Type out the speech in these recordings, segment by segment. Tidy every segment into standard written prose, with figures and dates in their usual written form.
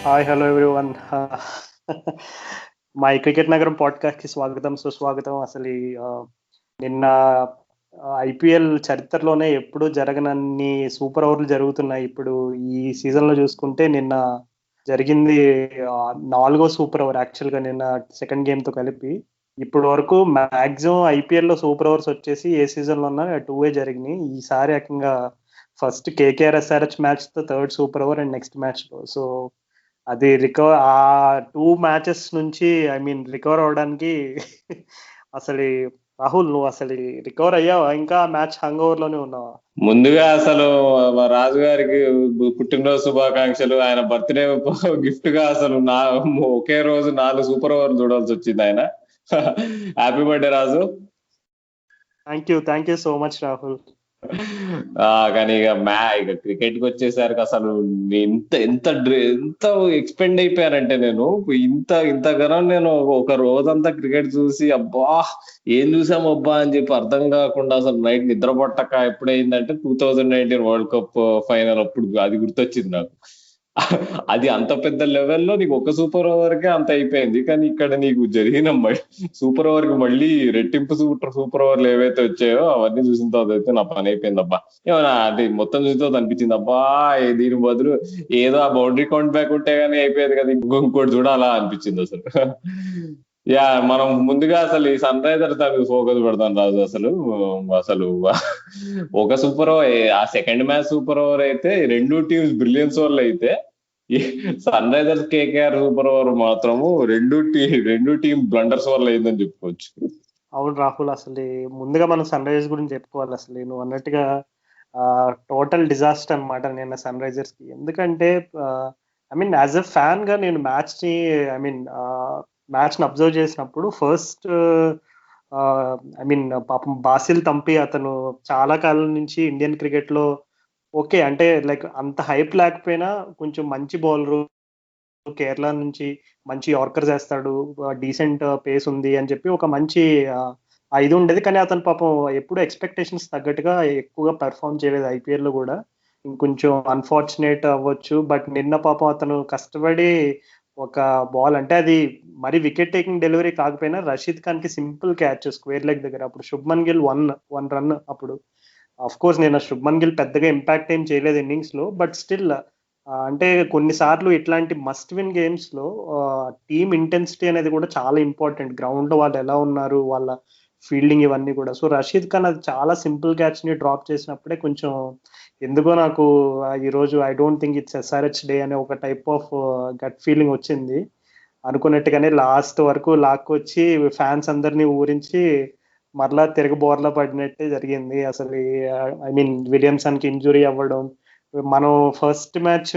Hi hello everyone. మా ఈ cricket నగరం పాడ్కాస్ట్కి స్వాగతం సుస్వాగతం. అసలు నిన్న ఐపీఎల్ చరిత్రలోనే ఎప్పుడూ జరగనన్ని సూపర్ ఓవర్లు జరుగుతున్నాయి. ఇప్పుడు ఈ సీజన్లో చూసుకుంటే నిన్న జరిగింది నాలుగో సూపర్ ఓవర్. యాక్చువల్గా నిన్న సెకండ్ గేమ్తో కలిపి ఇప్పుడు వరకు మ్యాక్సిమం ఐపీఎల్లో సూపర్ ఓవర్స్ వచ్చేసి ఏ సీజన్లో ఉన్నా టూవే జరిగినాయి. ఈసారి ఏకంగా ఫస్ట్ కేకేఆర్ ఎస్ఆర్హెచ్ మ్యాచ్తో third super over and next మ్యాచ్లో. సో అది ఆ టూ మ్యాచెస్ నుంచి రికవర్ అవడానికి అసలు రాహుల్, నువ్వు అసలు రికవర్ అయ్యావా? ఇంకా మ్యాచ్ హ్యాంగ్ ఓవర్ లోనే ఉన్నావా? ముందుగా అసలు మా రాజు గారికి పుట్టినరోజు శుభాకాంక్షలు. ఆయన బర్త్డే గిఫ్ట్ గా అసలు ఒకే రోజు 4 సూపర్ ఓవర్ చూడాల్సి వచ్చింది ఆయన. Happy birthday Raju. Thank you so much Rahul. కానీ ఇక క్రికెట్ కి వచ్చేసరికి అసలు ఎంత ఎంత ఎంత ఎక్స్పెండ్ అయిపోయానంటే నేను ఇంతగానో నేను ఒక రోజంతా క్రికెట్ చూసి అబ్బా ఏం చూసాం అబ్బా అని చెప్పి అర్థం కాకుండా అసలు నైట్ నిద్ర పట్టక ఎప్పుడైందంటే 2019 వరల్డ్ కప్ ఫైనల్ అప్పుడు అది గుర్తొచ్చింది నాకు. అది అంత పెద్ద లెవెల్లో నీకు ఒక సూపర్ ఓవర్ కే అంత అయిపోయింది, కానీ ఇక్కడ నీకు జరిగిన సూపర్ ఓవర్ కి మళ్ళీ రెట్టింపు సూపర్ ఓవర్లు ఏవైతే వచ్చాయో అవన్నీ చూసిన తర్వాత అయితే నా పని అయిపోయింది అబ్బా. ఏమన్నా అది మొత్తం చూసిన తర్వాత అనిపించింది అబ్బా దీని బదులు ఏదో ఆ బౌండరీ కౌంట్ బ్యాక్ ఉంటే గానీ అయిపోయేది కదా, ఇంకోటి చూడాలా అనిపించింది అసలు. మనం ముందుగా అసలు ఈ సన్ రైజర్స్ దానికి ఫోకస్ పెడతాం రాజు. అసలు ఒక సూపర్ ఓవర్, ఆ సెకండ్ మ్యాచ్ సూపర్ ఓవర్ అయితే రెండు టీమ్స్ బ్రిలియన్స్ ఓవర్లు అయితే, Sunrisers KKR super over మాత్రము రెండు టీం బ్లండర్స్ ఓవర్లు అయిందని చెప్పుకోవచ్చు. అవును రాహుల్, అసలు ముందుగా మనం సన్ రైజర్స్ గురించి చెప్పుకోవాలి. అసలు నువ్వు అన్నట్టుగా టోటల్ డిజాస్టర్ అనమాట నిన్న సన్ రైజర్స్ కి. ఎందుకంటే యాజ్ ఎ ఫ్యాన్ గా నేను మ్యాచ్ ని అబ్జర్వ్ చేసినప్పుడు ఫస్ట్ పాపం బాసిల్ తంపి అతను చాలా కాలం నుంచి ఇండియన్ క్రికెట్ లో ఓకే అంటే లైక్ అంత హైప్ లేకపోయినా కొంచెం మంచి బౌలరు, కేరళ నుంచి మంచి యార్కర్ చేస్తాడు, డీసెంట్ పేస్ ఉంది అని చెప్పి ఒక మంచి ఇది ఉండేది. కానీ అతను పాపం ఎప్పుడు ఎక్స్పెక్టేషన్స్ తగ్గట్టుగా ఎక్కువగా పెర్ఫామ్ చేయలేదు ఐపీఎల్ లో కూడా. ఇంకొంచెం అన్ఫార్చునేట్ అవ్వచ్చు. బట్ నిన్న పాపం అతను కష్టపడి ఒక బాల్, అంటే అది మరి వికెట్ టేకింగ్ డెలివరీ కాకపోయినా రషీద్ ఖాన్ కి సింపుల్ క్యాచ్ స్క్వేర్ లెగ్ దగ్గర, అప్పుడు శుభ్మన్ గిల్ వన్ రన్. అప్పుడు అఫ్ కోర్స్ నేను శుభ్మన్ గిల్ పెద్దగా ఇంపాక్ట్ ఏం చేయలేదు ఇన్నింగ్స్ లో, బట్ స్టిల్ అంటే కొన్నిసార్లు ఇట్లాంటి మస్ట్ విన్ గేమ్స్ లో టీమ్ ఇంటెన్సిటీ అనేది కూడా చాలా ఇంపార్టెంట్. గ్రౌండ్ లో వాళ్ళు ఎలా ఉన్నారు, వాళ్ళ ఫీల్డింగ్, ఇవన్నీ కూడా. సో రషీద్ ఖాన్ అది చాలా సింపుల్ క్యాచ్ ని డ్రాప్ చేసినప్పుడే కొంచెం ఎందుకో నాకు ఈ రోజు I don't think it's SRH day అనే ఒక టైప్ ఆఫ్ గట్ ఫీలింగ్ వచ్చింది. అనుకున్నట్టుగానే లాస్ట్ వరకు లాక్కొచ్చి ఫ్యాన్స్ అందరినీ ఊరించి మరలా తిరగ బోర్లా పడినట్టే జరిగింది. అసలు విలియమ్సన్ కి ఇంజురీ అవ్వడం, మనం ఫస్ట్ మ్యాచ్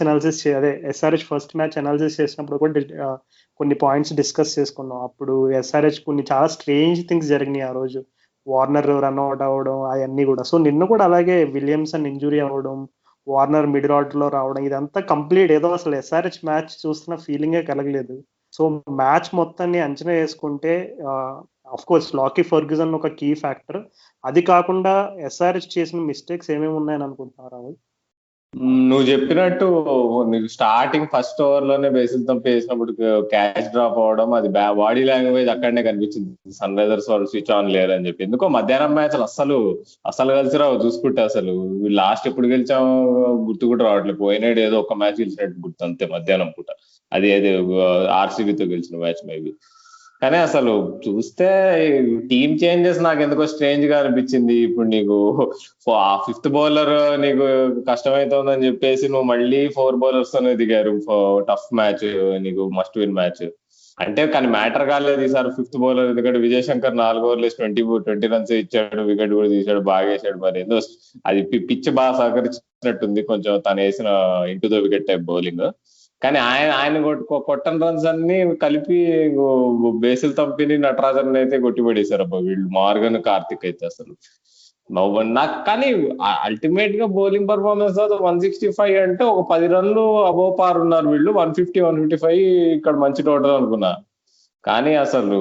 అనాలిసిస్ అదే ఎస్ఆర్హెచ్ ఫస్ట్ మ్యాచ్ అనాలిసిస్ చేసినప్పుడు కూడా కొన్ని పాయింట్స్ డిస్కస్ చేసుకున్నాం. అప్పుడు ఎస్ఆర్హెచ్ కొన్ని చాలా స్ట్రేంజ్ థింగ్స్ జరిగినాయి ఆ రోజు. వార్నర్ రన్అట్ అవ్వడం అవన్నీ కూడా. సో నిన్న కూడా అలాగే విలియమ్సన్ ఇంజురీ అవ్వడం, వార్నర్ మిడ్ ఆర్డర్ లో రావడం, ఇదంతా కంప్లీట్ ఏదో అసలు ఎస్ఆర్హెచ్ మ్యాచ్ చూస్తున్న ఫీలింగే కలగలేదు. సో మ్యాచ్ మొత్తాన్ని అంచనా వేసుకుంటే అఫ్ కోర్స్ లాకీ ఫర్గ్యూసన్ ఒక కీ ఫ్యాక్టర్. అది కాకుండా ఎస్ఆర్హెచ్ చేసిన మిస్టేక్స్ ఏమేమి ఉన్నాయని అనుకుంటున్నారు? నువ్వు చెప్పినట్టు నీకు స్టార్టింగ్ ఫస్ట్ ఓవర్ లోనే బేసిల్ తంపి వేసినప్పుడు క్యాచ్ డ్రాప్ అవడం, అది బాడీ లాంగ్వేజ్ అక్కడనే కనిపించింది. సన్ రైజర్స్ వాళ్ళు స్విచ్ ఆన్ లేరు అని చెప్పి. ఎందుకో మధ్యాహ్నం మ్యాచ్ అసలు కలిసి రావు చూసుకుంటే. అసలు లాస్ట్ ఎప్పుడు గెలిచామో గుర్తు కూడా రావట్లేదు. పోయినాడు ఏదో ఒక మ్యాచ్ గెలిచినట్టు గుర్తు అంతే మధ్యాహ్నం పూట. అది ఆర్సీబీతో గెలిచిన మ్యాచ్ మేబీ. కానీ అసలు చూస్తే టీమ్ చేంజెస్ నాకు ఎందుకో స్ట్రేంజ్ గా అనిపించింది. ఇప్పుడు నీకు ఆ ఫిఫ్త్ బౌలర్ నీకు కష్టమైతుందని చెప్పేసి నువ్వు మళ్ళీ 4 బౌలర్స్ తోనే దిగారు. టఫ్ మ్యాచ్, నీకు మస్ట్ విన్ మ్యాచ్ అంటే. కానీ మ్యాటర్ కాలేదు ఈసారి ఫిఫ్త్ బౌలర్, ఎందుకంటే విజయ్ శంకర్ 4 ఓవర్లు 20 రన్స్ ఇచ్చాడు, వికెట్ కూడా తీసాడు, బాగా వేసాడు. మరి ఏదో అది పిచ్ బాగా సహకరించినట్టుంది కొంచెం తను వేసిన into the wicket type bowling. కానీ ఆయన కొట్టని రన్స్ అన్ని కలిపి బేసిల్ తంపిని నటరాజన్ అయితే కొట్టిపడేశారు అబ్బా వీళ్ళు. మార్గన్, కార్తిక్ అయితే అసలు నాకు. కానీ అల్టిమేట్ గా బౌలింగ్ పర్ఫార్మెన్స్ 165 అంటే ఒక 10 రన్లు అబోవ్ పార్ ఉన్నారు వీళ్ళు. 150, 155 ఇక్కడ మంచి టోటల్ అనుకున్నా. కానీ అసలు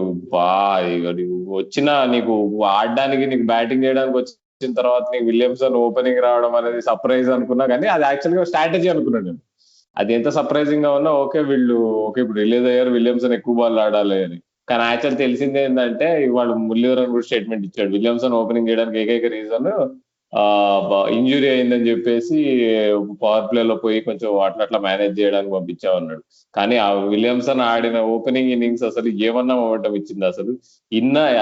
వచ్చిన నీకు ఆడడానికి, నీకు బ్యాటింగ్ చేయడానికి వచ్చి వచ్చిన తర్వాత నీకు విలియమ్సన్ ఓపెనింగ్ రావడం అనేది సర్ప్రైజ్ అనుకున్నా, కానీ అది యాక్చువల్గా స్ట్రాటజీ అనుకున్నాను నేను. అది ఎంత సర్ప్రైజింగ్ గా ఉన్నా ఓకే ఇప్పుడు రిలీజ్ అయ్యారు, విలియమ్సన్ ఎక్కువ బాల్ ఆడాలి అని. కానీ యాక్చువల్ తెలిసింది ఏంటంటే ఇవాళ మురళీధరన్ కూడా స్టేట్మెంట్ ఇచ్చాడు, విలియమ్సన్ ఓపెనింగ్ చేయడానికి ఏకైక రీజన్ ఇంజురీ అయిందని చెప్పేసి పవర్ ప్లే లో పోయి కొంచెం అట్లా మేనేజ్ చేయడానికి పంపించామన్నాడు. కానీ ఆ విలియమ్సన్ ఆడిన ఓపెనింగ్ ఇన్నింగ్స్ అసలు ఏమన్నా మొమెంటం ఇచ్చింది అసలు.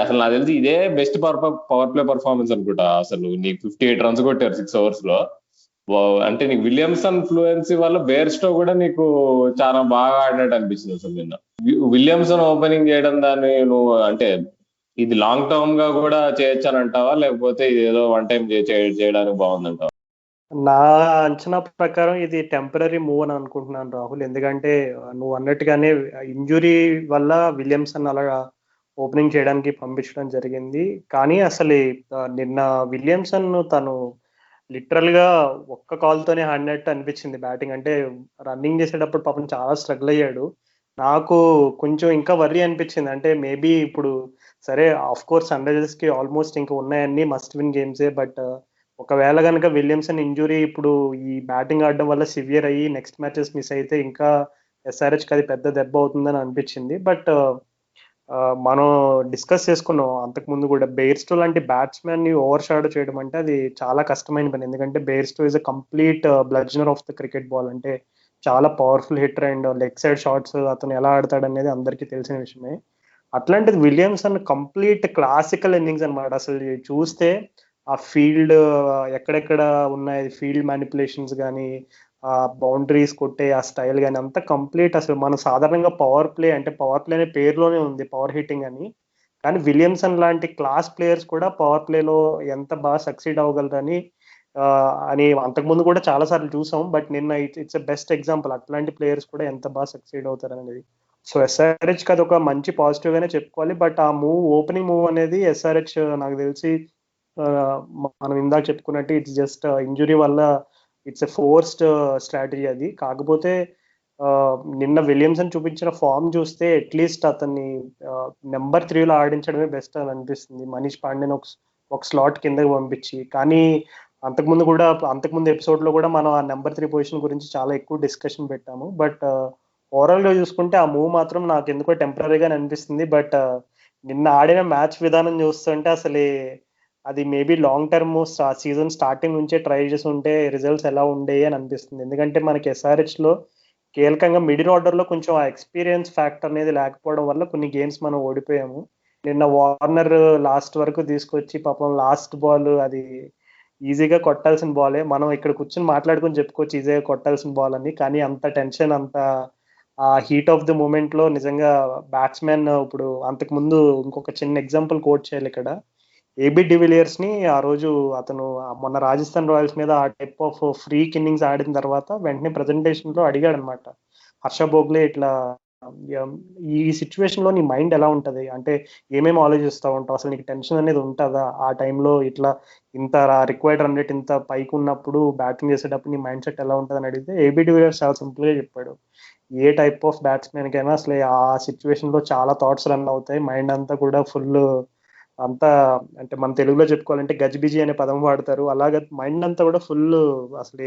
అసలు నాకు తెలిసి ఇదే బెస్ట్ పవర్ ప్లే పర్ఫార్మెన్స్ అనుకుంటా. అసలు నీకు 58 runs కొట్టారు 6 overs లో. అంటే నీకు విలియమ్సన్ ఫ్లూయెన్సీ వల్ల బేర్స్టో కూడా నీకు చాలా బాగా ఆడినట్టు అనిపించింది అసలు నిన్న. విలియమ్సన్ ఓపెనింగ్ చేయడం దాన్ని నువ్వు అంటే ఇది లాంగ్ టర్మ్ గా కూడా చేయొచ్చు అని అంటావా, లేకపోతే ఇది ఏదో వన్ టైం చేయడానికి బాగుందంటావా? నా అంచనా ప్రకారం ఇది టెంపరీ మూవ్ అని అనుకుంటున్నాను రాహుల్. ఎందుకంటే నువ్వు అన్నట్టుగానే ఇంజురీ వల్ల విలియమ్సన్ అలా ఓపెనింగ్ చేయడానికి పంపించడం జరిగింది. కానీ అసలు నిన్న విలియమ్సన్ తను లిటరల్ గా ఒక్క కాల్తోనే ఆడినట్టు అనిపించింది బ్యాటింగ్. అంటే రన్నింగ్ చేసేటప్పుడు పాపం చాలా స్ట్రగుల్ అయ్యాడు. నాకు కొంచెం ఇంకా వర్రీ అనిపించింది. అంటే మేబీ ఇప్పుడు సరే ఆఫ్ కోర్స్ సన్ రైజర్స్ కి ఆల్మోస్ట్ ఇంకా ఉన్నాయన్నీ మస్ట్ విన్ గేమ్సే. బట్ ఒకవేళ కనుక విలియమ్సన్ ఇంజురీ ఇప్పుడు ఈ బ్యాటింగ్ ఆడడం వల్ల సివియర్ అయ్యి నెక్స్ట్ మ్యాచెస్ మిస్ అయితే ఇంకా ఎస్ఆర్హెచ్కి అది పెద్ద దెబ్బ అవుతుందని అనిపించింది. బట్ మనం డిస్కస్ చేసుకున్నాం అంతకుముందు కూడా, బెయిర్స్టో లాంటి బ్యాట్స్మెన్ ని ఓవర్ షాడో చేయడం అంటే అది చాలా కష్టమైన పని. ఎందుకంటే Bairstow is a complete bludgeoner of the cricket ball. అంటే చాలా powerful hitter and leg side shots అతను ఎలా ఆడతాడు అనేది అందరికీ తెలిసిన విషయమే. అట్లాంటిది విలియమ్సన్ కంప్లీట్ క్లాసికల్ ఇన్నింగ్స్ అనమాట. అసలు చూస్తే ఆ ఫీల్డ్ ఎక్కడెక్కడ ఉన్నాయి ఫీల్డ్ మ్యానిపులేషన్స్ కానీ, ఆ బౌండరీస్ కొట్టే ఆ స్టైల్ కానీ అంతా కంప్లీట్. అసలు మనం సాధారణంగా పవర్ ప్లే అంటే పవర్ ప్లే అనే పేరులోనే ఉంది పవర్ హిట్టింగ్ అని. కానీ విలియమ్సన్ లాంటి క్లాస్ ప్లేయర్స్ కూడా పవర్ ప్లేలో ఎంత బాగా సక్సీడ్ అవ్వగలరని అని అంతకుముందు కూడా చాలా సార్లు చూసాం. బట్ నిన్న ఇట్స్ బెస్ట్ ఎగ్జాంపుల్ అట్లాంటి ప్లేయర్స్ కూడా ఎంత బాగా సక్సీడ్ అవుతారు అనేది. సో ఎస్ఆర్హెచ్ కి అది ఒక మంచి పాజిటివ్ గానే చెప్పుకోవాలి. బట్ ఆ ఓపెనింగ్ మూవ్ అనేది ఎస్ఆర్హెచ్ నాకు తెలిసి మనం ఇందాక చెప్పుకున్నట్టు ఇట్స్ జస్ట్ ఇంజురీ వల్ల ఇట్స్ ఎ ఫోర్స్డ్ స్ట్రాటజీ అది. కాకపోతే నిన్న విలియమ్సన్ చూపించిన ఫామ్ చూస్తే అట్లీస్ట్ అతన్ని నెంబర్ 3లో ఆడించడమే బెస్ట్ అని అనిపిస్తుంది, మనీష్ పాండేని ఒక స్లాట్ కిందకి పంపించి. కానీ అంతకుముందు ఎపిసోడ్ లో కూడా మనం ఆ నెంబర్ 3 పొజిషన్ గురించి చాలా ఎక్కువ డిస్కషన్ పెట్టాము. బట్ ఓవరాల్ గా చూసుకుంటే ఆ మూవ్ మాత్రం నాకు ఎందుకో టెంపరీగా అనిపిస్తుంది. బట్ నిన్న ఆడిన మ్యాచ్ విధానం చూస్తుంటే అసలు అది maybe long term season starting నుంచే ట్రై చేసి ఉంటే రిజల్ట్స్ ఎలా ఉండేవి అని అనిపిస్తుంది. ఎందుకంటే మనకి ఎస్ఆర్హెచ్ లో కీలకంగా మిడిల్ ఆర్డర్ లో కొంచెం ఆ ఎక్స్పీరియన్స్ ఫ్యాక్టర్ అనేది లేకపోవడం వల్ల కొన్ని గేమ్స్ మనం ఓడిపోయాము. నిన్న వార్నర్ లాస్ట్ వరకు తీసుకొచ్చి పాపం లాస్ట్ బాల్ అది ఈజీగా కొట్టాల్సిన బాలే. మనం ఇక్కడ కూర్చొని మాట్లాడుకుని చెప్పుకోవచ్చు ఈజీగా కొట్టాల్సిన బాల్ అని. కానీ అంత టెన్షన్ అంత ఆ హీట్ ఆఫ్ ది మూమెంట్ లో నిజంగా బ్యాట్స్మెన్ ఇప్పుడు అంతకు ముందు ఇంకొక చిన్న ఎగ్జాంపుల్ కోట్ చేయాలి ఇక్కడ. ఏబి డివిలియర్స్ ని ఆ రోజు అతను మొన్న రాజస్థాన్ రాయల్స్ మీద ఆ టైప్ ఆఫ్ ఫ్రీక్ ఇన్నింగ్స్ ఆడిన తర్వాత వెంటనే ప్రెజెంటేషన్ లో అడిగాడు అనమాట హర్ష భోగ్లే, ఇట్లా ఈ సిచ్యువేషన్ లో నీ మైండ్ ఎలా ఉంటది, అంటే ఏమేమి ఆలోచిస్తూ ఉంటావు, అసలు నీకు టెన్షన్ అనేది ఉంటుందా ఆ టైంలో, ఇట్లా ఇంత రిక్వైర్డ్ రన్ రేట్ ఇంత పైకి ఉన్నప్పుడు బ్యాటింగ్ చేసేటప్పుడు నీ మైండ్ సెట్ ఎలా ఉంటుంది అని అడిగితే ఏబి డివిలియర్స్ చాలా సింపుల్ గా చెప్పాడు, ఏ టైప్ ఆఫ్ బ్యాట్స్మెన్ కైనా అసలు ఆ సిచ్యువేషన్ లో చాలా థాట్స్ రన్ అవుతాయి, మైండ్ అంతా కూడా ఫుల్ అంతా అంటే మన తెలుగులో చెప్పుకోవాలంటే గజిబిజి అనే పదం వాడతారు, అలాగే మైండ్ అంతా కూడా ఫుల్ అసలు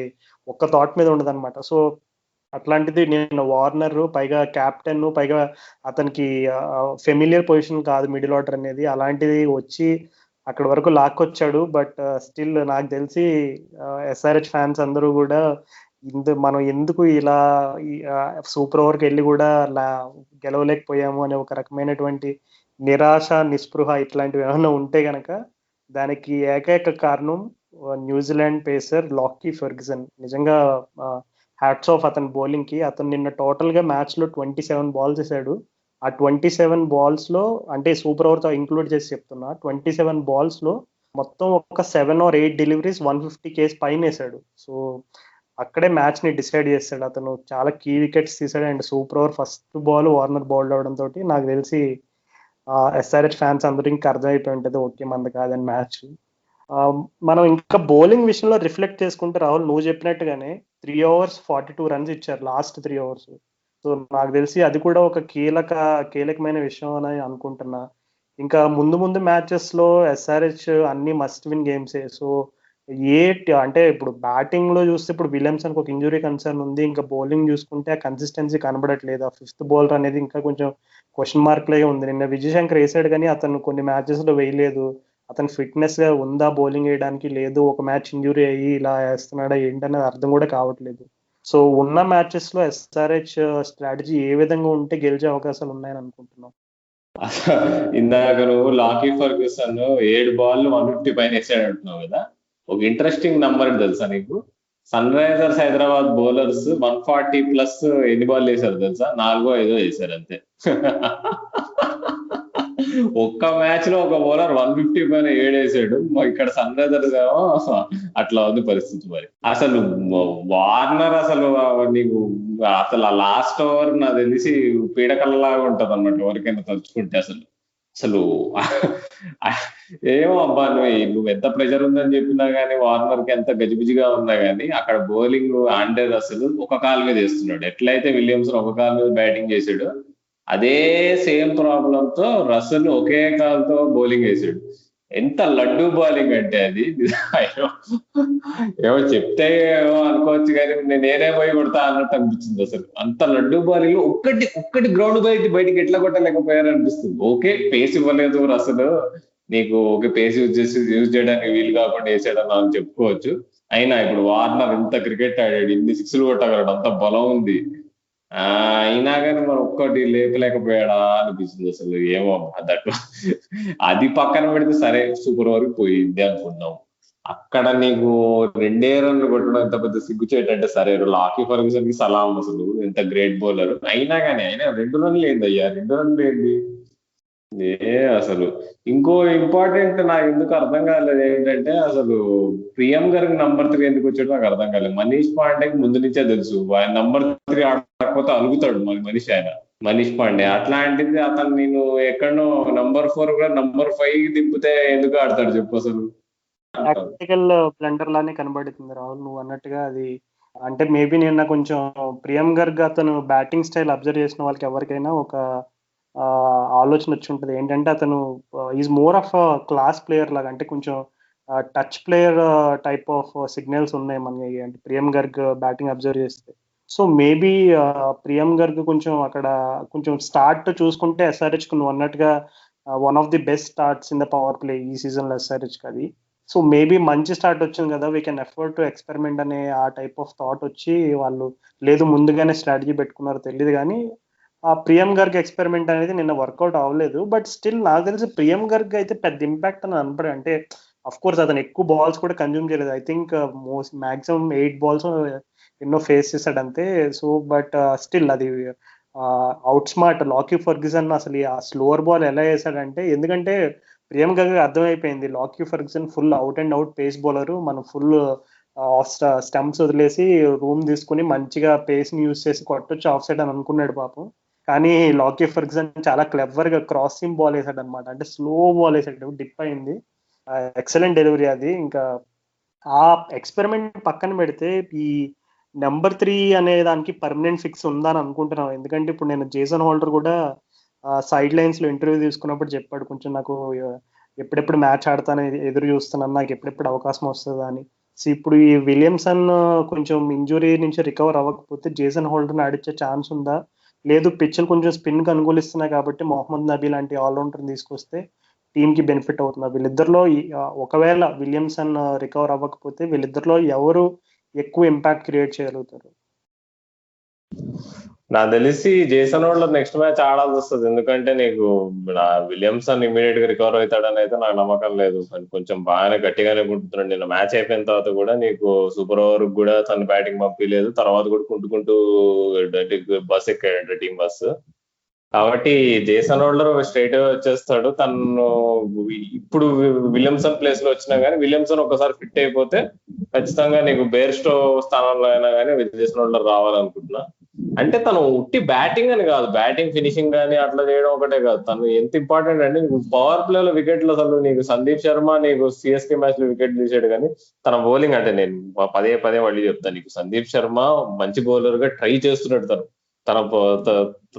ఒక్క థాట్ మీద ఉండదు అనమాట. సో అట్లాంటిది నేను వార్నర్ పైగా కెప్టెన్, పైగా అతనికి ఫెమిలియర్ పొజిషన్ కాదు మిడిల్ ఆర్డర్ అనేది, అలాంటిది వచ్చి అక్కడ వరకు లాక్కొచ్చాడు. బట్ స్టిల్ నాకు తెలిసి ఎస్ఆర్హెచ్ ఫ్యాన్స్ అందరూ కూడా మనం ఎందుకు ఇలా సూపర్ ఓవర్కి వెళ్ళి కూడా గెలవలేకపోయాము అనే ఒక రకమైనటువంటి నిరాశ నిస్పృహ ఇట్లాంటివి ఏమైనా ఉంటే గనక దానికి ఏకైక కారణం న్యూజిలాండ్ పేసర్ లాకీ ఫెర్గ్సన్. నిజంగా హ్యాట్స్ ఆఫ్ అతని బౌలింగ్ కి. అతను నిన్న టోటల్ గా మ్యాచ్ లో 27 balls వేసాడు. ఆ 27 balls లో అంటే సూపర్ ఓవర్ తో ఇంక్లూడ్ చేసి చెప్తున్నా, 27 balls లో మొత్తం ఒక 7 or 8 డెలివరీస్ 150 k's పైన వేసాడు. సో అక్కడే మ్యాచ్ ని డిసైడ్ చేస్తాడు. అతను చాలా కీ వికెట్స్ తీసాడు and super over first ball Warner bowled అవడం తోటి నాకు తెలిసి ఎస్ఆర్హెచ్ ఫ్యాన్స్ అందరూ ఇంకా అర్థమైపోయి ఉంటుంది ఓకే మనది కాదని మ్యాచ్. మనం ఇంకా బౌలింగ్ విషయంలో రిఫ్లెక్ట్ చేసుకుంటే రాహుల్ నువ్వు చెప్పినట్టుగానే 3 overs 42 runs ఇచ్చారు లాస్ట్ 3 overs. సో నాకు తెలిసి అది కూడా ఒక కీలకమైన విషయం అని అనుకుంటున్నా. ఇంకా ముందు ముందు మ్యాచెస్ లో ఎస్ఆర్హెచ్ అన్ని మస్ట్ విన్ గేమ్సే. సో అంటే ఇప్పుడు బ్యాటింగ్ లో చూస్తే ఇప్పుడు విలియమ్సన్ ఒక ఇంజురీ కన్సర్న్ ఉంది. ఇంకా బౌలింగ్ చూసుకుంటే ఆ కన్సిస్టెన్సీ కనబడట్లేదు. ఆ ఫిఫ్త్ బౌలర్ అనేది ఇంకా కొంచెం క్వశ్చన్ మార్క్ లాగే ఉంది. నిన్న విజయశంకర్ వేసాడు కానీ అతను కొన్ని మ్యాచెస్ లో వేయలేదు. అతను ఫిట్నెస్ గా ఉందా బౌలింగ్ వేయడానికి, లేదు ఒక మ్యాచ్ ఇంజురీ అయ్యి ఇలా వేస్తున్నాడా ఏంటనేది అర్థం కూడా కావట్లేదు. సో ఉన్న మ్యాచెస్ లో ఎస్ఆర్హెచ్ స్ట్రాటజీ ఏ విధంగా ఉంటే గెలిచే అవకాశాలు ఉన్నాయని అనుకుంటున్నాం? ఇందాక నువ్వు లాకీ ఫర్గ్యూసన్ 7 బాల్ 150 పైన వేసాడు అంటున్నావు కదా. ఒక ఇంట్రెస్టింగ్ నంబర్ తెలుసా నీకు? Sunrisers Hyderabad bowlers 140 plus ఎన్ని బాల్ వేసారు తెలుసా? 4-5 వేసారు అంతే. ఒక్క మ్యాచ్ లో ఒక బౌలర్ 150 పైన 7 వేసాడు. ఇక్కడ సన్ రైజర్స్ ఏమో అట్లా ఉంది పరిస్థితి. మరి అసలు వార్నర్ అసలు నీకు అసలు ఆ లాస్ట్ ఓవర్ నాకు తెలిసి పీడకల్లాగా ఉంటది అన్నమాట ఎవరికైనా తలుచుకుంటే. అసలు అసలు ఏమో అబ్బా, నువ్వు ఎంత ప్రెషర్ ఉందని చెప్పినా గానీ, వార్నర్ కి ఎంత గజిబిజిగా ఉన్నా గానీ అక్కడ బౌలింగ్ ఆండర్ అసలు ఒక కాలు మీద వేస్తున్నాడు. ఎట్లయితే విలియమ్సన్ ఒక కాలు మీద బ్యాటింగ్ చేసాడు, అదే సేమ్ ప్రాబ్లం తో రసల్ ఒకే కాల్తో బౌలింగ్ వేసాడు. ఎంత లడ్డూ బౌలింగ్ అంటే అది. ఏమో చెప్తే ఏమో అనుకోవచ్చు కానీ నేనే పోయి కొడతా అన్నట్టు అనిపించింది. అసలు అంత లడ్డూ బౌలింగ్ ఒక్కటి గ్రౌండ్ బయటికి ఎట్లా కొట్టలేకపోయారు అనిపిస్తుంది. ఓకే పేస్ ఇవ్వలేదు రసల్, నీకు ఓకే పేస్ యూజ్ చేయడానికి వీలు కాకుండా వేసాడని అని చెప్పుకోవచ్చు. అయినా ఇప్పుడు వార్నర్ ఇంత క్రికెట్ ఆడాడు, ఇన్ని సిక్స్లు కొట్టగలడు, అంత బలం ఉంది, అయినా కానీ మనం ఒక్కటి లేపలేకపోయాడా అనిపిస్తుంది. అసలు ఏమో దట్టు అది పక్కన పెడితే సరే సూపర్ వరకు పోయింది అనుకున్నాం. అక్కడ నీకు 2 రన్లు కొట్టడం ఎంత పెద్ద సిగ్గుచేటంటే, సరే లాకీ ఫర్గ్యూసన్ కి సలాం, అసలు ఎంత గ్రేట్ బౌలర్ అయినా కానీ ఆయన 2 రన్లు ఏంది అయ్యా, 2 రన్లు ఏంది అసలు. ఇంకో ఇంపార్టెంట్ నాకు ఎందుకు అర్థం కాలేదు ఏంటంటే, అసలు ప్రియం గారికి నంబర్ 3 ఎందుకు వచ్చాడో నాకు అర్థం కాలేదు. మనీష్ పాండేకి ముందు నుంచే తెలుసు ఆయన నంబర్ 3 ఆడకపోతే అలుగుతాడు మనిషి. ఆయన మనీష్ పాండే అట్లాంటిది అతను నేను ఎక్కడో నంబర్ 4 కూడా నంబర్ 5 దింపితే ఎందుకు ఆడతాడు చెప్పు అసలు. టాక్టికల్ బ్లండర్ లానే కనబడుతుంది రాహుల్ నువ్వు అన్నట్టుగా. అది అంటే మేబీ నిన్న కొంచెం ప్రియం గర్గ్ అతను బ్యాటింగ్ స్టైల్ అబ్జర్వ్ చేసిన వాళ్ళకి ఎవరికైనా ఒక ఆలోచన వచ్చి ఉంటుంది. ఏంటంటే అతను is more of class player లాగా, అంటే కొంచెం touch player type of signals ఉన్నాయి మనకి అంటే ప్రియం గర్గ్ బ్యాటింగ్ అబ్జర్వ్ చేస్తే. సో మేబీ ప్రియం గర్గ్ కొంచెం అక్కడ కొంచెం స్టార్ట్ చూసుకుంటే ఎస్ఆర్హెచ్ నువ్వు అన్నట్టుగా one of the best starts in the power play ఈ సీజన్లో ఎస్ఆర్హెచ్కి అది. సో మేబీ మంచి స్టార్ట్ వచ్చింది కదా, we can effort to experiment అనే ఆ టైప్ ఆఫ్ థాట్ వచ్చి వాళ్ళు లేదు ముందుగానే స్ట్రాటజీ పెట్టుకున్నారో తెలియదు కానీ ఆ ప్రియం గర్గ్ ఎక్స్పెరిమెంట్ అనేది నిన్న వర్కౌట్ అవ్వలేదు. బట్ స్టిల్ నాకు తెలిసి ప్రియం గర్గ్ అయితే పెద్ద ఇంపాక్ట్ అని అనపడే. అంటే అఫ్ కోర్స్ అతను ఎక్కువ బాల్స్ కూడా కన్జ్యూమ్ చేయలేదు. ఐ థింక్ మాక్సిమం 8 balls ఎన్నో ఫేస్ చేశాడు అంతే. సో బట్ స్టిల్ అది అవుట్ స్మార్ట్ లాకీ ఫర్గ్యూసన్ అసలు ఆ స్లోవర్ బాల్ ఎలా వేసాడంటే, ఎందుకంటే ప్రియం గర్గ్ అర్థమైపోయింది Lockie Ferguson full out and out pace bowler, మనం ఫుల్ స్టంప్స్ వదిలేసి రూమ్ తీసుకుని మంచిగా పేస్ ని యూజ్ చేసి కొట్టొచ్చు ఆఫ్ సైడ్ అని అనుకున్నాడు పాపం. కానీ లాకీ ఫర్గ్యూసన్ చాలా క్లెవర్ గా క్రాసింగ్ బాల్ వేసాడు అనమాట. అంటే స్లో బాల్ వేసాడు, డిప్ అయింది. ఎక్సలెంట్ డెలివరీ అది. ఇంకా ఆ ఎక్స్పెరిమెంట్ పక్కన పెడితే ఈ నెంబర్ 3 అనే దానికి పర్మనెంట్ ఫిక్స్ ఉందా అని అనుకుంటున్నాను. ఎందుకంటే ఇప్పుడు నేను జేసన్ హోల్డర్ కూడా సైడ్ లైన్స్ లో ఇంటర్వ్యూ తీసుకున్నప్పుడు చెప్పాడు, కొంచెం నాకు ఎప్పుడెప్పుడు మ్యాచ్ ఆడతాను ఎదురు చూస్తున్నాను, నాకు ఎప్పుడెప్పుడు అవకాశం వస్తుందా అని. సో ఇప్పుడు ఈ విలియమ్సన్ కొంచెం ఇంజురీ నుంచి రికవర్ అవ్వకపోతే జేసన్ హోల్డర్ని ఆడించే ఛాన్స్ ఉందా, లేదు పిచ్లు కొంచెం స్పిన్ కి అనుకూలిస్తున్నాయి కాబట్టి మొహమ్మద్ నబీ లాంటి ఆల్రౌండర్ తీసుకొస్తే టీమ్ కి బెనిఫిట్ అవుతుంది. వీళ్ళిద్దరిలో ఒకవేళ విలియమ్సన్ రికవర్ అవ్వకపోతే వీళ్ళిద్దరిలో ఎవరు ఎక్కువ ఇంపాక్ట్ క్రియేట్ చేయగలుగుతారు? నాకు తెలిసి జేసన్ హోల్డర్ నెక్స్ట్ మ్యాచ్ ఆడాల్సి వస్తుంది. ఎందుకంటే నీకు విలియమ్సన్ ఇమీడియట్ గా రికవర్ అవుతాడని అయితే నాకు నమ్మకం లేదు. కొంచెం బాగానే గట్టిగానే కుంటున్నాడు. నిన్న మ్యాచ్ అయిపోయిన తర్వాత కూడా నీకు సూపర్ ఓవర్ కూడా తను బ్యాటింగ్ పంపించలేదు. తర్వాత కూడా కుంటుకుంటూ బస్ ఎక్కాడంట, టీం బస్సు. కాబట్టి జేసన్ హోల్డర్ స్ట్రైట్ వచ్చేస్తాడు. తను ఇప్పుడు విలియమ్సన్ ప్లేస్ లో వచ్చినా గానీ విలియమ్సన్ ఒకసారి ఫిట్ అయిపోతే ఖచ్చితంగా నీకు బేర్స్టో స్థానంలో అయినా కానీ జేసన్ హోల్డర్ రావాలనుకుంటున్నా. అంటే తను ఉట్టి బ్యాటింగ్ అని కాదు, బ్యాటింగ్ ఫినిషింగ్ కానీ అట్లా చేయడం ఒకటే కాదు, తను ఎంత ఇంపార్టెంట్ అంటే నీకు పవర్ ప్లే లో వికెట్లు అసలు నీకు సందీప్ శర్మ నీకు సిఎస్కే మ్యాచ్ లో వికెట్ తీసాడు కానీ తన బౌలింగ్ అంటే నేను పదే మళ్ళీ చెప్తాను, నీకు సందీప్ శర్మ మంచి బౌలర్ గా ట్రై చేస్తున్నాడు.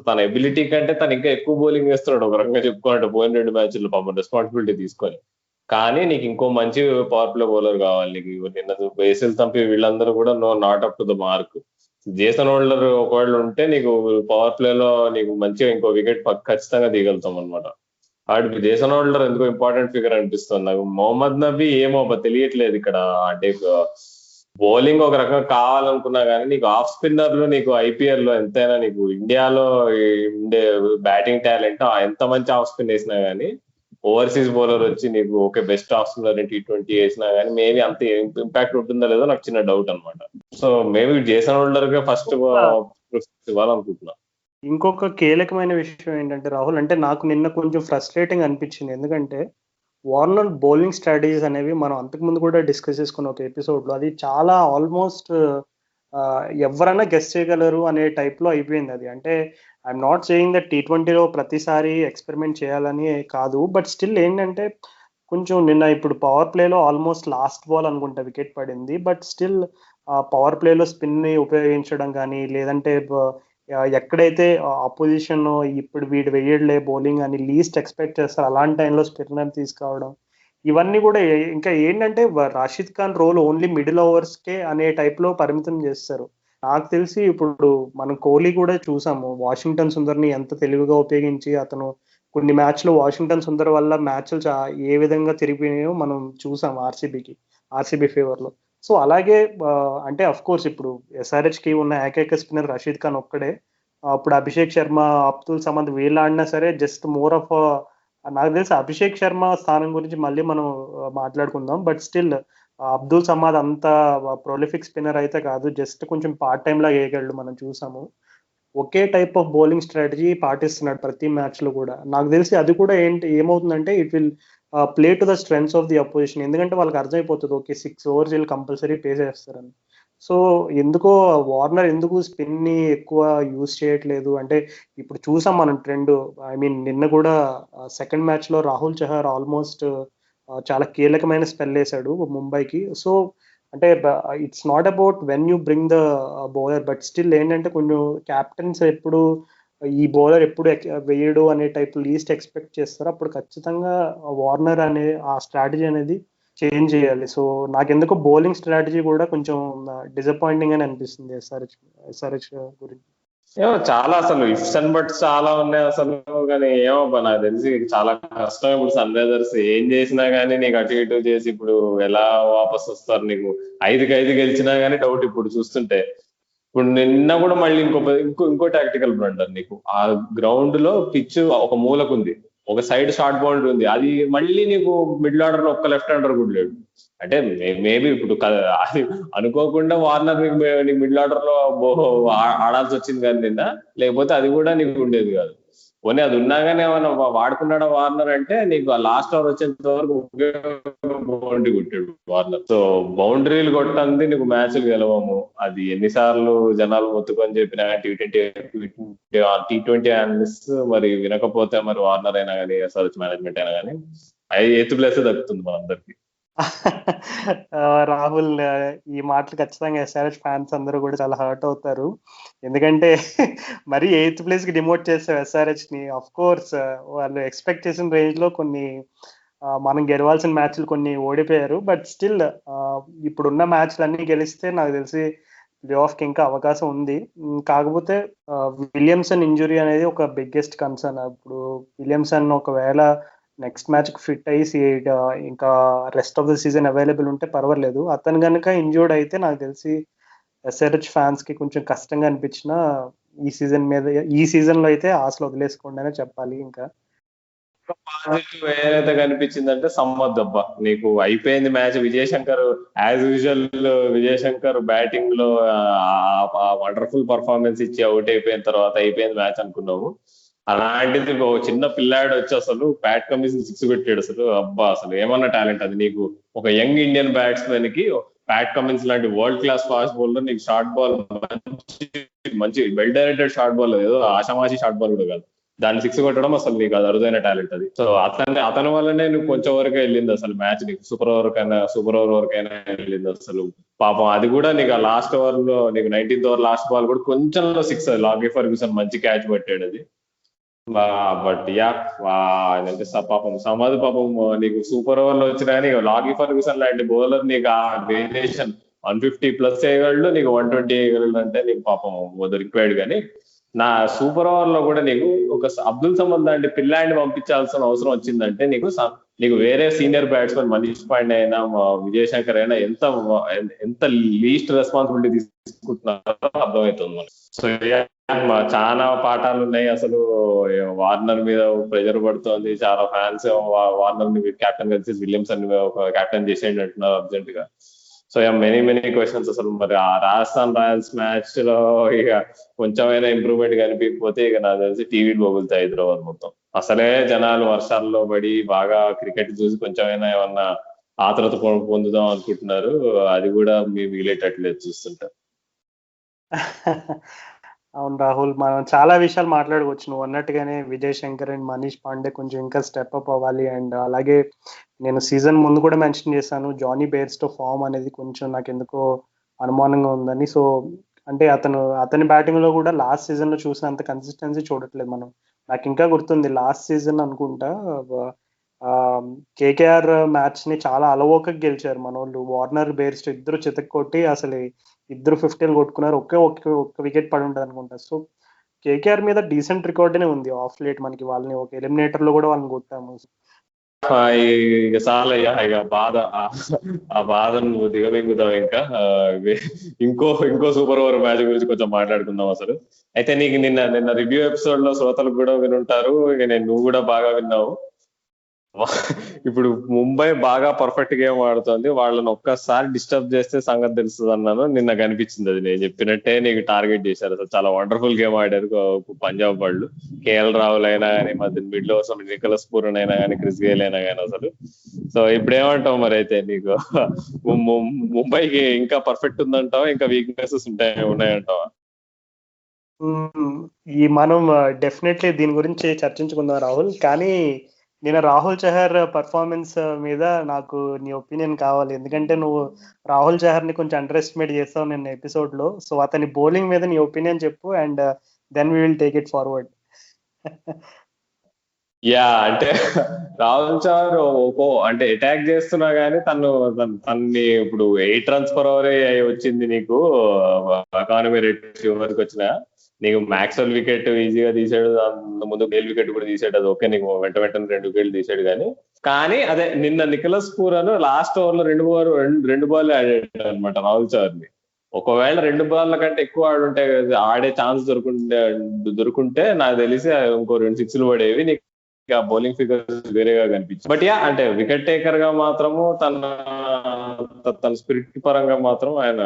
తన ఎబిలిటీ కంటే తను ఇంకా ఎక్కువ బౌలింగ్ వేస్తున్నాడు ఒక రకంగా చెప్పుకోవాలంటే పోయిన 2 మ్యాచ్ల్లో పాపం రెస్పాన్సిబిలిటీ తీసుకొని. కానీ నీకు ఇంకో మంచి పవర్ ప్లే బౌలర్ కావాలి. నీకు నిన్న బేసిల్ తంపి వీళ్ళందరూ కూడా not up to the mark. Jason holder ఒకవేళ ఉంటే నీకు పవర్ ప్లే లో నీకు మంచిగా ఇంకో వికెట్ ఖచ్చితంగా దిగలుగుతాం అనమాట. వాడికి జేసన్ హోల్డర్ ఎందుకో ఇంపార్టెంట్ ఫిగర్ అనిపిస్తుంది నాకు. మొహమ్మద్ నబీ ఏమో తెలియట్లేదు ఇక్కడ. అంటే బౌలింగ్ ఒక రకంగా కావాలనుకున్నా కానీ నీకు ఆఫ్ స్పిన్నర్లు నీకు ఐపీఎల్ లో ఎంతైనా నీకు ఇండియాలో ఉండే బ్యాటింగ్ టాలెంట్ ఎంత మంచి ఆఫ్ స్పిన్ వేసినా గానీ ఓవర్సీస్ బౌలర్ వచ్చి నీకు okay best off spinner T20 వేసినా కానీ మేబీ అంత ఇంపాక్ట్ ఉంటుందో లేదో నాకు చిన్న డౌట్ అనమాట. సో మేబీ జేసన్ హోల్డర్ గా ఫస్ట్ ఇవ్వాలనుకుంటున్నా. ఇంకొక కీలకమైన విషయం ఏంటంటే రాహుల్, అంటే నాకు నిన్న కొంచెం ఫ్రస్ట్రేటింగ్ అనిపించింది. ఎందుకంటే వార్నర్ బౌలింగ్ స్ట్రాటజీస్ అనేవి మనం అంతకుముందు కూడా డిస్కస్ చేసుకున్న ఒక ఎపిసోడ్లో అది చాలా ఆల్మోస్ట్ ఎవరైనా గెస్ట్ చేయగలరు అనే టైప్లో అయిపోయింది అది. అంటే ఐఎమ్ నాట్ సేయింగ్ దట్ T20లో ప్రతిసారి ఎక్స్పెరిమెంట్ చేయాలని కాదు, బట్ స్టిల్ ఏంటంటే కొంచెం నిన్న ఇప్పుడు పవర్ ప్లేలో ఆల్మోస్ట్ లాస్ట్ బాల్ అనుకుంటా వికెట్ పడింది, బట్ స్టిల్ పవర్ ప్లేలో స్పిన్ని ఉపయోగించడం కానీ లేదంటే ఎక్కడైతే అపోజిషన్ ఇప్పుడు వీడు వేయడ్లే బౌలింగ్ అని లీస్ట్ ఎక్స్పెక్ట్ చేస్తారు అలాంటి టైంలో స్పిన్నర్ తీసుకురావడం, ఇవన్నీ కూడా ఇంకా ఏంటంటే Rashid Khan role only middle ఓవర్స్కే అనే టైప్లో పరిమితం చేస్తారు. నాకు తెలిసి ఇప్పుడు మనం కోహ్లీ కూడా చూసాము, వాషింగ్టన్ సుందర్ని ఎంత తెలివిగా ఉపయోగించి అతను కొన్ని మ్యాచ్లు వాషింగ్టన్ సుందర్ వల్ల మ్యాచ్లు ఏ విధంగా తిరిగిపోయినాయో మనం చూసాం ఆర్సీబీ ఫేవర్లో. సో అలాగే అంటే అఫ్ కోర్స్ ఇప్పుడు SRH కి ఉన్న ఏకైక స్పిన్నర్ రషీద్ ఖాన్ ఒక్కడే. ఇప్పుడు అభిషేక్ శర్మ, అబ్దుల్ సమద్ వీళ్ళు ఆడినా సరే జస్ట్ మోర్ ఆఫ్ నాకు తెలిసి అభిషేక్ శర్మ స్థానం గురించి మళ్ళీ మనం మాట్లాడుకుందాం, బట్ స్టిల్ అబ్దుల్ సమద్ అంత ప్రొలిఫిక్ స్పిన్నర్ అయితే కాదు, జస్ట్ కొంచెం పార్ట్ టైం లా వేయగలడు. మనం చూసాము ఒకే టైప్ ఆఫ్ బౌలింగ్ స్ట్రాటజీ పాటిస్తున్నాడు ప్రతి మ్యాచ్ లో కూడా. నాకు తెలిసి అది కూడా ఏమవుతుందంటే it will play to the strengths of the opposition. ఎందుకంటే వాళ్ళకి అర్థమైపోతుంది ఓకే 6 overs వీళ్ళు కంపల్సరీ పే చేస్తారని. సో ఎందుకో వార్నర్ ఎందుకు స్పిన్ ని ఎక్కువ యూజ్ చేయట్లేదు అంటే ఇప్పుడు చూసాం మనం ట్రెండ్. ఐ మీన్ నిన్న కూడా సెకండ్ మ్యాచ్ లో రాహుల్ చహర్ ఆల్మోస్ట్ చాలా కీలకమైన స్పెల్ వేశాడు ముంబైకి. సో అంటే it's not about when you bring the bowler, but still ఏంటంటే కొంచెం క్యాప్టెన్స్ ఎప్పుడు ఈ బౌలర్ ఎప్పుడు వేయడు అనే టైప్ లీస్ట్ ఎక్స్పెక్ట్ చేస్తారు. అప్పుడు ఖచ్చితంగా వార్నర్ అనే ఆ స్ట్రాటజీ అనేది చేంజ్ చేయాలి. సో నాకెందుకో బౌలింగ్ స్ట్రాటజీ కూడా కొంచెం డిసప్పాయింటింగ్ అని అనిపిస్తుంది ఎస్ఆర్హెచ్ గురించి. ఏమో చాలా అసలు ఇఫ్స్ అండ్ బట్స్ చాలా ఉన్నాయి అసలు. కానీ ఏమో నాకు తెలిసి చాలా కష్టం ఇప్పుడు సన్ రైజర్స్ ఏం చేసినా గానీ నీకు అటు ఇటు చేసి ఇప్పుడు ఎలా వాపస్ వస్తారు. నీకు 5-5 గెలిచినా గానీ డౌట్ ఇప్పుడు చూస్తుంటే. ఇప్పుడు నిన్న కూడా మళ్ళీ ఇంకో టాక్టికల్ బ్లండర్. నీకు ఆ గ్రౌండ్ లో పిచ్ ఒక మూలకు ఉంది, ఒక సైడ్ షార్ట్ బౌండరీ ఉంది, అది మళ్ళీ నీకు మిడిల్ ఆర్డర్ లో ఒక్క లెఫ్ట్ హ్యాండర్ కూడా లేడు. అంటే మేబీ ఇప్పుడు అది అనుకోకుండా వార్నర్ నీకు మిడిల్ ఆర్డర్ లో ఆడాల్సి వచ్చింది కానీ నిన్న, లేకపోతే అది కూడా నీకు ఉండేది కాదు. పోనీ అది ఉన్నా కానీ ఏమన్నా వాడుకున్నాడా వార్నర్ అంటే నీకు ఆ లాస్ట్ ఓవర్ వచ్చేంత వరకు బౌండరీ కొట్టాడు వార్నర్. సో బౌండరీలు కొట్టంది నీకు మ్యాచ్లు గెలవము. అది ఎన్నిసార్లు జనాలు మొత్తుకొని చెప్పినా T20 అనలిస్ట్ మరి వినకపోతే మరి వార్నర్ అయినా కానీ SRH మేనేజ్మెంట్ అయినా కానీ ఎయిత్ ప్లేస్ దక్కుతుంది మనందరికి. రాహుల్ ఈ మాటలు ఖచ్చితంగా SRH ఫ్యాన్స్ అందరూ కూడా చాలా హర్ట్ అవుతారు. ఎందుకంటే మరి 8th ప్లేస్ కి డిమోట్ చేసే SRH ని అఫ్ కోర్స్ వాళ్ళు ఎక్స్పెక్ట్ చేసిన రేంజ్ లో కొన్ని మనం గెలవాల్సిన మ్యాచ్లు కొన్ని ఓడిపోయారు. బట్ స్టిల్ ఇప్పుడున్న మ్యాచ్లు అన్ని గెలిస్తే నాకు తెలిసి ప్లే ఆఫ్ కి ఇంకా అవకాశం ఉంది. కాకపోతే విలియమ్సన్ ఇంజురీ అనేది ఒక బిగ్గెస్ట్ కన్సర్న్. ఇప్పుడు విలియమ్సన్ ఒకవేళ నెక్స్ట్ మ్యాచ్ కి ఫిట్ అయ్యి ఇంకా rest of the season available ఉంటే పర్వాలేదు. అతను కనుక ఇంజూర్డ్ అయితే నాకు తెలిసి SRH ఫ్యాన్స్ కి కొంచెం కష్టంగా అనిపించిన ఈ సీజన్ లో అయితే ఆశలు వదిలేసుకోండి అనే చెప్పాలి. ఇంకా పాజిటివ్ ఏదైతే కనిపించిందంటే సమ్మద్దబ్బా నీకు అయిపోయింది match. Vijayashankar as usual Vijayashankar batting లో వండర్ఫుల్ పర్ఫార్మెన్స్ ఇచ్చి అవుట్ అయిపోయిన తర్వాత అయిపోయింది మ్యాచ్ అనుకున్నాము. అలాంటిది చిన్న పిల్లాడు వచ్చి అసలు ప్యాట్ కమిన్స్ 6 కొట్టాడు. అసలు అబ్బా అసలు ఏమన్నా టాలెంట్ అది. నీకు ఒక యంగ్ ఇండియన్ బ్యాట్స్మెన్ కి ప్యాట్ కమిన్స్ లాంటి వరల్డ్ క్లాస్ ఫాస్ట్ బౌలర్ నీకు షార్ట్ బాల్ మంచి వెల్ డైరెక్టెడ్ షార్ట్ బాల్, ఏదో ఆషామాషి షార్ట్ బాల్ కూడా కాదు, దాన్ని సిక్స్ కొట్టడం అసలు నీకు అది అరుదైన టాలెంట్ అది. సో అతని వల్లనే నువ్వు కొంచెం వరకు వెళ్ళింది అసలు మ్యాచ్, నీకు సూపర్ ఓవర్ వరకైనా వెళ్ళింది అసలు. పాపం అది కూడా నీకు ఆ లాస్ట్ ఓవర్ లో నీకు 19th ఓవర్ లాస్ట్ బాల్ కూడా కొంచెం సిక్స్, లాకీ ఫర్గ్యూసన్ మంచి క్యాచ్ పట్టాడు అది. బట్ యా అంటే పాపం సమాధి పాపం నీకు సూపర్ ఓవర్ లో వచ్చినా కానీ లాకీ ఫర్గ్యూసన్ లాంటి బౌలర్ నీకు ఆ వేరియేషన్ 150+ చేయగలడు, నీకు 120 వేయగలడు అంటే నీకు పాపం దొరికిపోయాడు. కానీ నా సూపర్ ఓవర్ లో కూడా నీకు ఒక అబ్దుల్ సమద్ లాంటి పిల్లాడిని పంపించాల్సిన అవసరం వచ్చిందంటే నీకు వేరే సీనియర్ బ్యాట్స్మెన్ మనీష్ పాండే అయినా విజయశంకర్ అయినా ఎంత లీస్ట్ రెస్పాన్సిబిలిటీ తీసుకుంటున్నారో అర్థమవుతుంది మనకు. సో చాలా పాఠాలు ఉన్నాయి అసలు. వార్నర్ మీద ప్రెజర్ పడుతోంది, చాలా ఫ్యాన్స్ వార్నర్ ని క్యాప్టెన్ కలిసి విలియమ్సన్ ఒక క్యాప్టెన్ చేసేయండి అంటున్నారు అర్జెంట్ గా. So many questions. అసలు మరి ఆ రాజస్థాన్ రాయల్స్ మ్యాచ్ లో ఇక కొంచెమైనా ఇంప్రూవ్మెంట్ కనిపించకపోతే ఇక నాకు తెలిసి టీవీలు బొగులుతాయి హైదరాబాద్ మొత్తం. అసలే జనాలు వర్షాల్లో పడి బాగా క్రికెట్ చూసి కొంచెమైనా ఏమన్నా ఆతృత పొందుదాం అనుకుంటున్నారు, అది కూడా మిగిలేటట్లేదు చూస్తుంటారు. అవును రాహుల్, మనం చాలా విషయాలు మాట్లాడుకోవచ్చు. నువ్వు అన్నట్టుగానే విజయ్ శంకర్ అండ్ మనీష్ పాండే కొంచెం ఇంకా స్టెప్ అప్ అవ్వాలి. అండ్ అలాగే నేను సీజన్ ముందు కూడా మెన్షన్ చేశాను, జానీ బేర్స్టో ఫామ్ అనేది కొంచెం నాకు ఎందుకో అనుమానంగా ఉందని. సో అంటే అతని బ్యాటింగ్ లో కూడా లాస్ట్ సీజన్ లో చూసినంత కన్సిస్టెన్సీ చూడట్లేదు మనం. నాకు ఇంకా గుర్తుంది లాస్ట్ సీజన్ అనుకుంటా, కేకేఆర్ మ్యాచ్ ని చాలా అలవోకగా గెలిచారు మన వాళ్ళు. వార్నర్ బేర్స్టో ఇద్దరు చితక్కొట్టి అసలు ఇద్దరు 50లు కొట్టుకున్నారు. ఒక్క వికెట్ పడి ఉంటుంది అనుకుంటా. సో కేకేఆర్ మీద డీసెంట్ రికార్డునే ఉంది ఆఫ్ లేట్ మనకి. వాళ్ళని ఒక ఎలిమినేటర్ లో కూడా వాళ్ళని కొట్టాము. ఇక చాలా ఇక ఆ బాధను నువ్వు దిగమింగుతావు. ఇంకా ఇంకో సూపర్ ఓవర్ మ్యాచ్ గురించి కొంచెం మాట్లాడుకుందాం అసలు. అయితే నీకు నిన్న రివ్యూ ఎపిసోడ్ లో శ్రోతలు కూడా వినుంటారు, ఇక నువ్వు కూడా బాగా విన్నావు. ఇప్పుడు ముంబై బాగా పర్ఫెక్ట్ గేమ్ ఆడుతోంది, వాళ్ళని ఒక్కసారి డిస్టర్బ్ చేస్తే సంగతి తెలుస్తుంది అన్నాను. నిన్న కనిపించింది అది. నేను చెప్పినట్టే నీకు టార్గెట్ చేశారు. అసలు చాలా వండర్ఫుల్ గేమ్ ఆడారు పంజాబ్ వాళ్ళు. కేఎల్ రాహుల్ అయినా కానీ, మధ్య మిడ్ లో అసలు నికోలస్ పూరన్ అయినా కానీ, క్రిస్ గేల్ అయినా కానీ అసలు. సో ఇప్పుడు ఏమంటావు మరి? అయితే నీకు ముంబైకి ఇంకా పర్ఫెక్ట్ ఉందంటావా, ఇంకా వీక్నెసెస్ ఉన్నాయంటావా? మనం డెఫినెట్లీ దీని గురించి చర్చించుకుందాం రాహుల్. కానీ నేను రాహుల్ చహర్ పర్ఫార్మెన్స్ మీద నాకు నీ ఒపీనియన్ కావాలి. ఎందుకంటే నువ్వు రాహుల్ చహర్ ని కొంచెం అండర్ ఎస్టిమేట్ చేస్తావు నిన్న ఎపిసోడ్ లో. సో అతని బౌలింగ్ మీద నీ ఒపీనియన్ చెప్పు, and then we will take it forward. అంటే రాహుల్ చహర్ అంటే అటాక్ చేస్తున్నా గానీ తన్ని ఇప్పుడు 8 runs per over వచ్చింది నీకు ఎకానమీ రేట్ చివరికి వచ్చిన. నీకు మ్యాక్స్వెల్ వికెట్ ఈజీగా తీసాడు, ముందు గేల్ వికెట్ కూడా తీసాడు, అది ఓకే. నీకు వెంటనే 2 వికెట్లు తీసాడు. కానీ అదే నిన్న నికోలస్ పూరన్ లాస్ట్ ఓవర్ లో రెండు బాల్ ఆడాడు అనమాట రాహుల్ చహర్ ని. ఒకవేళ 2 బాల్ల కంటే ఎక్కువ ఆడుంటే ఆడే ఛాన్స్ దొరుకుంటే నాకు తెలిసి ఇంకో 2 6లు పడేవి. నీకు బౌలింగ్ ఫిగర్స్ వేరేగా కనిపించింది. బట్ అంటే వికెట్ టేకర్ గా మాత్రము తన స్పిరిట్ పరంగా మాత్రం ఆయన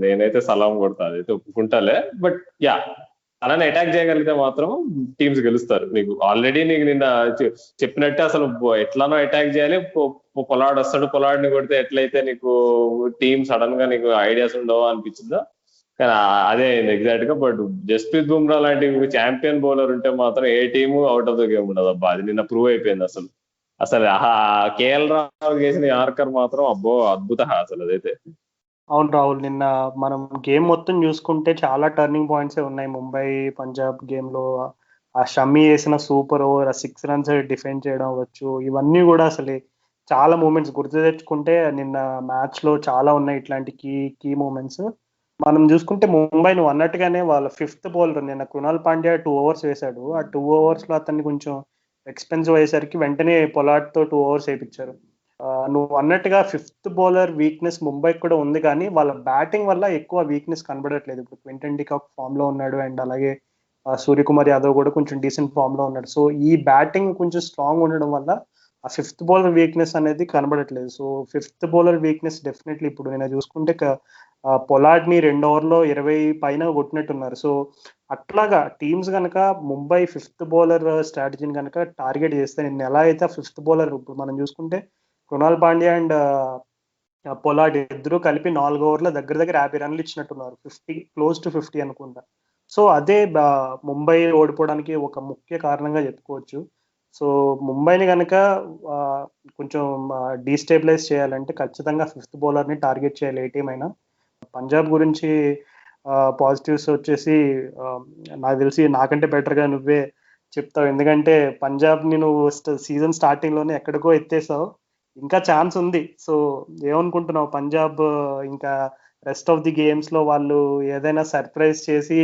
నేనైతే సలాం కొడతా, అదైతే ఒప్పుకుంటాలే. బట్ అలానే అటాక్ చేయగలిగితే మాత్రం టీమ్స్ గెలుస్తారు. నీకు ఆల్రెడీ నీకు నిన్న చెప్పినట్టే అసలు ఎట్లానో అటాక్ చేయాలి. పొలాడ్ వస్తాడు, పొలాడ్ని కొడితే ఎట్లయితే నీకు టీమ్ సడన్ గా నీకు ఐడియాస్ ఉండవు అనిపించిందో, కానీ అదే ఎగ్జాక్ట్ గా. బట్ జస్ప్రీత్ బుమ్రా లాంటి ఛాంపియన్ బౌలర్ ఉంటే మాత్రం ఏ team out of the game ఉండదు అబ్బా. అది నిన్న ప్రూవ్ అయిపోయింది అసలు. కేఎల్ రాహుల్ చేసిన యార్కర్ మాత్రం అబ్బో అద్భుత అసలు అదైతే. అవును రాహుల్, నిన్న మనం గేమ్ మొత్తం చూసుకుంటే చాలా టర్నింగ్ పాయింట్స్ ఉన్నాయి ముంబై పంజాబ్ గేమ్ లో. ఆ షమ్మి వేసిన సూపర్ ఓవర్, ఆ 6 runs డిఫెండ్ చేయడం అవ్వచ్చు, ఇవన్నీ కూడా అసలు చాలా మూమెంట్స్ గుర్తు తెచ్చుకుంటే నిన్న మ్యాచ్ లో చాలా ఉన్నాయి ఇట్లాంటి కీ మూమెంట్స్. మనం చూసుకుంటే ముంబై నువ్వు అన్నట్టుగానే వాళ్ళ 5th బౌలర్ నిన్న కృణాల్ పాండ్యా 2 overs వేశాడు. ఆ 2 overs లో అతన్ని కొంచెం ఎక్స్పెన్సివ్ అయ్యేసరికి వెంటనే పొలాడ్ తో 2 overs వేయించారు. నువ్వు అన్నట్టుగా 5th బౌలర్ వీక్నెస్ ముంబైకి కూడా ఉంది, కానీ వాళ్ళ బ్యాటింగ్ వల్ల ఎక్కువ వీక్నెస్ కనబడట్లేదు. ఇప్పుడు క్వింటన్ డికాక్ ఫామ్ లో ఉన్నాడు, అండ్ అలాగే సూర్యకుమార్ యాదవ్ కూడా కొంచెం డీసెంట్ ఫామ్ లో ఉన్నాడు. సో ఈ బ్యాటింగ్ కొంచెం స్ట్రాంగ్ ఉండడం వల్ల ఆ 5th బౌలర్ వీక్నెస్ అనేది కనబడట్లేదు. So 5th bowler weakness definitely ఇప్పుడు నేను చూసుకుంటే పొలాడ్ ని 2 ఓవర్లో 20 పైన కొట్టినట్టున్నారు. సో అట్లాగా టీమ్స్ కనుక ముంబై 5th బౌలర్ స్ట్రాటజీని కనుక టార్గెట్ చేస్తే, నేను ఎలా అయితే 5th బౌలర్ ఇప్పుడు మనం చూసుకుంటే కృణాల్ పాండ్యా అండ్ పొలాడ్ ఇద్దరు కలిపి 4 ఓవర్ల దగ్గర 50 runs ఇచ్చినట్టున్నారు. 50 క్లోజ్ టు 50 అనుకుంటా. సో అదే ముంబై ఓడిపోవడానికి ఒక ముఖ్య కారణంగా చెప్పుకోవచ్చు. సో ముంబైని కనుక కొంచెం డీస్టేబిలైజ్ చేయాలంటే ఖచ్చితంగా ఫిఫ్త్ బౌలర్ని టార్గెట్ చేయాలి ఏ టీం అయినా. పంజాబ్ గురించి పాజిటివ్స్ వచ్చేసి నాకు తెలిసి నాకంటే బెటర్గా నువ్వే చెప్తావు, ఎందుకంటే పంజాబ్ని నువ్వు సీజన్ స్టార్టింగ్లోనే ఎక్కడికో ఎత్తేసావు, ఇంకా ఛాన్స్ ఉంది. సో ఏమనుకుంటున్నావు పంజాబ్ ఇంకా రెస్ట్ ఆఫ్ ది గేమ్స్లో వాళ్ళు ఏదైనా సర్ప్రైజ్ చేసి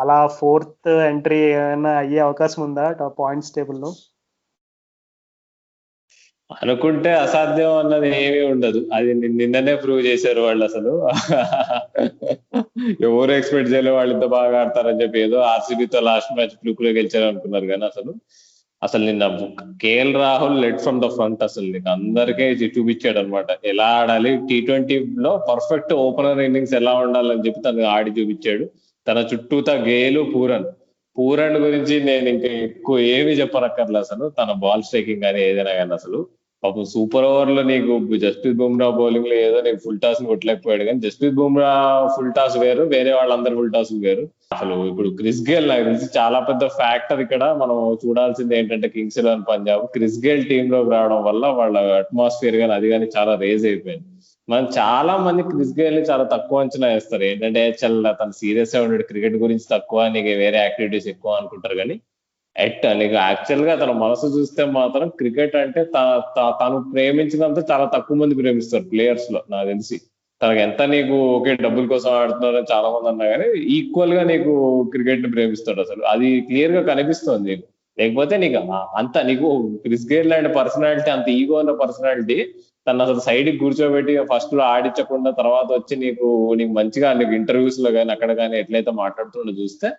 అలా ఫోర్త్ ఎంట్రీ ఏమైనా అయ్యే అవకాశం ఉందా పాయింట్స్ టేబుల్లో? అనుకుంటే అసాధ్యం అన్నది ఏమీ ఉండదు. అది నిన్ననే ప్రూవ్ చేశారు వాళ్ళు. అసలు ఎవరు ఎక్స్పెక్ట్ చేయలేదు వాళ్ళు ఇంత బాగా ఆడతారని చెప్పి. ఏదో ఆర్సీబీతో లాస్ట్ మ్యాచ్ ఫ్లూక్ లో గెలిచారు అనుకున్నారు, కానీ అసలు నిన్న KL Rahul led from the front. అసలు నీకు అందరికీ చూపించాడు అనమాట ఎలా ఆడాలి. T20లో పర్ఫెక్ట్ ఓపెనర్ ఇన్నింగ్స్ ఎలా ఉండాలని చెప్పి తను ఆడి చూపించాడు. తన చుట్టూతా గేలు పూరన్ గురించి నేను ఇంకా ఎక్కువ ఏమీ చెప్పనక్కర్లే. అసలు తన బాల్ స్ట్రైకింగ్ కానీ ఏదైనా కానీ అసలు పాపం సూపర్ ఓవర్ లో నీకు జస్ప్రీత్ బుమ్రా బౌలింగ్ లో ఏదో నీకు ఫుల్ టాస్ కొట్టలేకపోయాడు, కానీ జస్ప్రీత్ బుమ్రా ఫుల్ టాస్ వేరు, వేరే వాళ్ళందరూ ఫుల్ టాస్ వేరు. అసలు ఇప్పుడు క్రిస్ గేల్ నాకు తెలిసి చాలా పెద్ద ఫ్యాక్టర్ ఇక్కడ. మనం చూడాల్సింది ఏంటంటే Kings 11 Punjab Chris Gayle team లోకి రావడం వల్ల వాళ్ళ అట్మాస్ఫియర్ కానీ అది కానీ చాలా రేజ్ అయిపోయింది. మనం చాలా మంది క్రిస్ గేల్ ని చాలా తక్కువ అంచనా వేస్తారు. ఏంటంటే తను సీరియస్ గా ఉండడు, క్రికెట్ గురించి తక్కువ, నీకు వేరే యాక్టివిటీస్ ఎక్కువ అనుకుంటారు. కానీ నీకు యాక్చువల్ గా తన మనసు చూస్తే మాత్రం క్రికెట్ అంటే తను ప్రేమించినంత చాలా తక్కువ మంది ప్రేమిస్తారు ప్లేయర్స్ లో నాకు తెలిసి. తనకు ఎంత నీకు ఒకే డబ్బుల కోసం ఆడుతున్నారని చాలా మంది అన్నా కానీ ఈక్వల్ గా నీకు క్రికెట్ ని ప్రేమిస్తాడు. అసలు అది క్లియర్ గా కనిపిస్తుంది నీకు. లేకపోతే నీకు అంత నీకు క్రిస్ గేల్ లాంటి పర్సనాలిటీ, అంత ఈగో ఉన్న పర్సనాలిటీ తను అసలు సైడ్ కి కూర్చోబెట్టి ఫస్ట్ లో ఆడించకుండా తర్వాత వచ్చి నీకు మంచిగా నీకు ఇంటర్వ్యూస్ లో కానీ అక్కడ కానీ ఎట్లయితే మాట్లాడుతుండో చూస్తే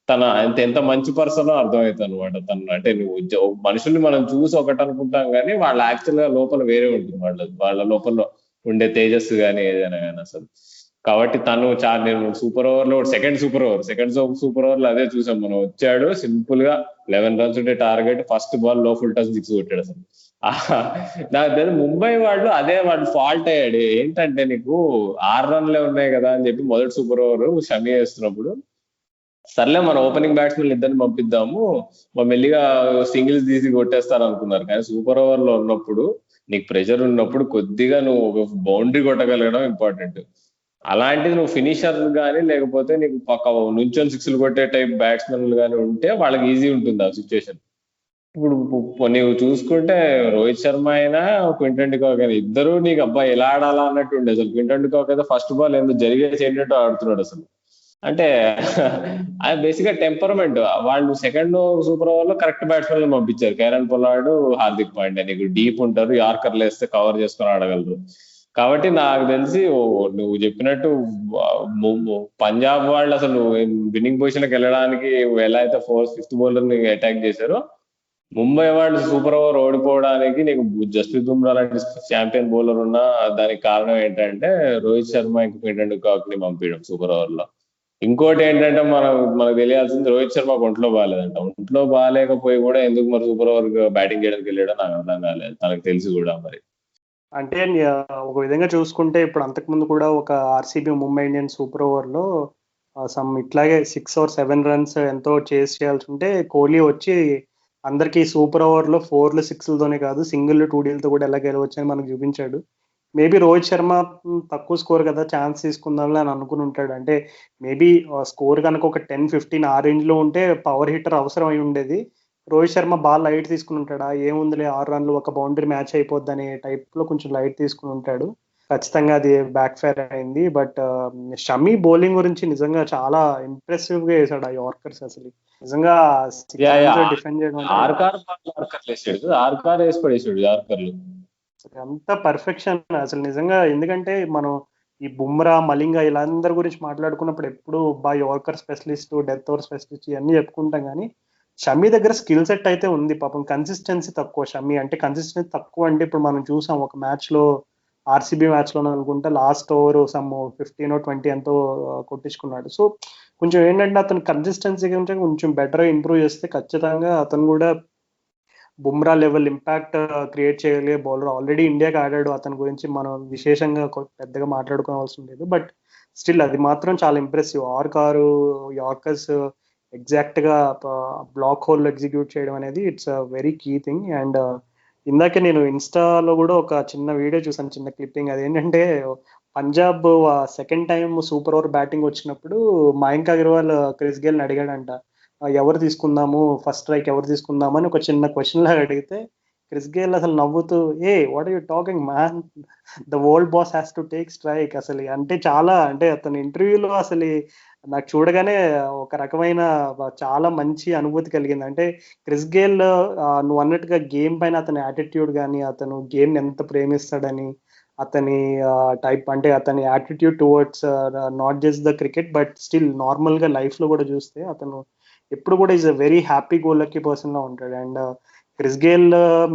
తన ఎంత మంచి పర్సన్ అర్థమవుతుంది అనమాట. తను అంటే నువ్వు మనుషుల్ని మనం చూసి ఒకటి అనుకుంటాం కానీ వాళ్ళ యాక్చువల్ గా లోపల వేరే ఉంటుంది. వాళ్ళ లోపల ఉండే తేజస్సు కానీ ఏదైనా కానీ అసలు. కాబట్టి తను నేను సూపర్ ఓవర్ లో సెకండ్ సూపర్ ఓవర్ లో అదే చూసాం మనం. వచ్చాడు సింపుల్ గా 11 runs ఉంటే టార్గెట్, ఫస్ట్ బాల్ లో ఫుల్ టచ్ 6 కొట్టాడు అసలు. నాకు తెలియదు ముంబై వాళ్ళు ఫాల్ట్ అయ్యాడు. ఏంటంటే నీకు 6 runs ఉన్నాయి కదా అని చెప్పి మొదటి సూపర్ ఓవర్ షమి వేస్తున్నప్పుడు సర్లే మన ఓపెనింగ్ బ్యాట్స్మెన్ ఇద్దరిని పంపిద్దాము, మెల్లిగా సింగిల్స్ తీసి కొట్టేస్తారు అనుకున్నారు. కానీ సూపర్ ఓవర్ లో ఉన్నప్పుడు నీకు ప్రెషర్ ఉన్నప్పుడు కొద్దిగా నువ్వు ఒక బౌండరీ కొట్టగలగడం ఇంపార్టెంట్. అలాంటిది నువ్వు ఫినిషర్ కానీ లేకపోతే నీకు పక్క నుంచొని 6లు కొట్టే టైప్ బ్యాట్స్మెన్లు కానీ ఉంటే వాళ్ళకి ఈజీ ఉంటుంది ఆ సిచ్యువేషన్. ఇప్పుడు నీవు చూసుకుంటే రోహిత్ శర్మ అయినా క్వింటన్ డికాక్ అయినా ఇద్దరు నీకు అబ్బాయి ఎలా ఆడాలా అన్నట్టు ఉండే. అసలు క్వింటన్ డికాక్ అయితే ఫస్ట్ బాల్ ఎందుకు జరిగేసి ఏంటంటే ఆడుతున్నాడు అసలు. అంటే అది బేసిక్ గా టెంపర్మెంట్. వాళ్ళు సెకండ్ సూపర్ ఓవర్ లో కరెక్ట్ బ్యాట్స్మెన్ పంపించారు, కైరన్ పొలార్డ్, హార్దిక్ పాండ్యా. నీకు డీప్ ఉంటారు, యార్కర్లు వేస్తే కవర్ చేసుకొని ఆడగలరు. కాబట్టి నాకు తెలిసి నువ్వు చెప్పినట్టు పంజాబ్ వాళ్ళు అసలు విన్నింగ్ పొజిషన్ కి వెళ్ళడానికి ఎలా అయితే ఫిఫ్త్ బౌలర్ ని అటాక్ చేశారో, ముంబై వాళ్ళు సూపర్ ఓవర్ ఓడిపోవడానికి నీకు జస్ప్రీత్ బుమ్రా లాంటి ఛాంపియన్ బౌలర్ ఉన్నా దానికి కారణం ఏంటంటే రోహిత్ శర్మ ఇంకా క్వింటన్ డికాక్ ని పంపించడం సూపర్ ఓవర్ లో. ఇంకోటి ఏంటంటే మనకు తెలియాల్సింది రోహిత్ శర్మ ఒంట్లో బాగాలేదంట. ఒంట్లో బాగాలేకపోయి కూడా ఎందుకు మరి సూపర్ ఓవర్ బ్యాటింగ్ చేయడానికి వెళ్ళాడో నాకు అర్థం కాలేదు, తనకు తెలిసి కూడా. మరి అంటే ఒక విధంగా చూసుకుంటే ఇప్పుడు అంతకుముందు కూడా ఒక ఆర్సీబీ ముంబై ఇండియన్స్ సూపర్ ఓవర్లో సమ్ ఇట్లాగే 6 or 7 runs ఎంతో చేస్ చేయాల్సి ఉంటే కోహ్లీ వచ్చి అందరికీ సూపర్ ఓవర్లో 4లు 6లతోనే కాదు సింగిల్ 2Dలతో కూడా ఎలా గెలవచ్చు అని మనకు చూపించాడు. మేబీ రోహిత్ శర్మ తక్కువ స్కోర్ కదా ఛాన్స్ తీసుకుందాంలే అని అనుకుని ఉంటాడు. అంటే మేబీ స్కోర్ కనుక ఒక 10-15 ఆ రేంజ్లో ఉంటే పవర్ హిట్టర్ అవసరం అయి ఉండేది. రోహిత్ శర్మ బాల్ లైట్ తీసుకుని ఉంటాడా, ఏముందిలే 6 runs ఒక బౌండరీ మ్యాచ్ అయిపోద్ది అనే టైప్లో కొంచెం లైట్ తీసుకుని ఉంటాడు. ఖచ్చితంగా అది బ్యాక్ ఫైర్ అయింది. బట్ షమీ బౌలింగ్ గురించి నిజంగా చాలా ఇంప్రెసివ్ గా వేసాడు ఆ యార్కర్స్. అసలు నిజంగా డిఫెండ్ చేయడం అంత పర్ఫెక్షన్ అసలు నిజంగా. ఎందుకంటే మనం ఈ బుమ్రా, మలింగ వీళ్ళందరి గురించి మాట్లాడుకున్నప్పుడు ఎప్పుడు yorker specialist, death over specialist ఇవన్నీ చెప్పుకుంటాం, కానీ షమీ దగ్గర స్కిల్ సెట్ అయితే ఉంది. పాపం కన్సిస్టెన్సీ తక్కువ షమీ. అంటే కన్సిస్టెన్సీ తక్కువ అంటే ఇప్పుడు మనం చూసాం ఒక మ్యాచ్ లో, ఆర్సీబీ మ్యాచ్ లో అనుకుంటే లాస్ట్ ఓవర్ సమ్ 15 or 20 ఎంతో కొట్టించుకున్నాడు. సో కొంచెం ఏంటంటే అతను కన్సిస్టెన్సీ గురించి కొంచెం బెటర్ ఇంప్రూవ్ చేస్తే ఖచ్చితంగా అతను కూడా బుమ్రా లెవెల్ ఇంపాక్ట్ క్రియేట్ చేయగలిగే బౌలర్. ఆల్రెడీ ఇండియాకి ఆడాడు, అతని గురించి మనం విశేషంగా పెద్దగా మాట్లాడుకోవాల్సి లేదు. బట్ స్టిల్ అది మాత్రం చాలా ఇంప్రెసివ్. 6 యార్కర్స్ ఎగ్జాక్ట్ గా బ్లాక్ హోల్ ఎగ్జిక్యూట్ చేయడం అనేది it's a very key thing. And ఇందాకే నేను ఇన్స్టాలో కూడా ఒక చిన్న వీడియో చూసాను, చిన్న క్లిప్పింగ్. అదేంటంటే Punjab second time super over batting వచ్చినప్పుడు మయాంక్ అగర్వాల్ క్రిస్ గేల్ ని అడిగాడంట, ఎవరు తీసుకుందాము ఫస్ట్ స్ట్రైక్, ఎవరు తీసుకుందాము అని ఒక చిన్న క్వశ్చన్ లాగా అడిగితే క్రిస్ గేల్ అసలు నవ్వుతూ, ఏ what are you talking man, the world boss has to take strike. అసలు అంటే చాలా, అంటే అతని ఇంటర్వ్యూలో అసలు నాకు చూడగానే ఒక రకమైన చాలా మంచి అనుభూతి కలిగింది. అంటే క్రిస్ గేల్ నువ్వు అన్నట్టుగా గేమ్ పైన అతని యాటిట్యూడ్ కానీ, అతను గేమ్ ఎంత ప్రేమిస్తాడని, అతని టైప్ అంటే అతని attitude towards not just the cricket but still normal గా లైఫ్ లో కూడా చూస్తే అతను ఎప్పుడు కూడా is a very happy go lucky person లా ఉంటాడు. అండ్ క్రిస్ గేల్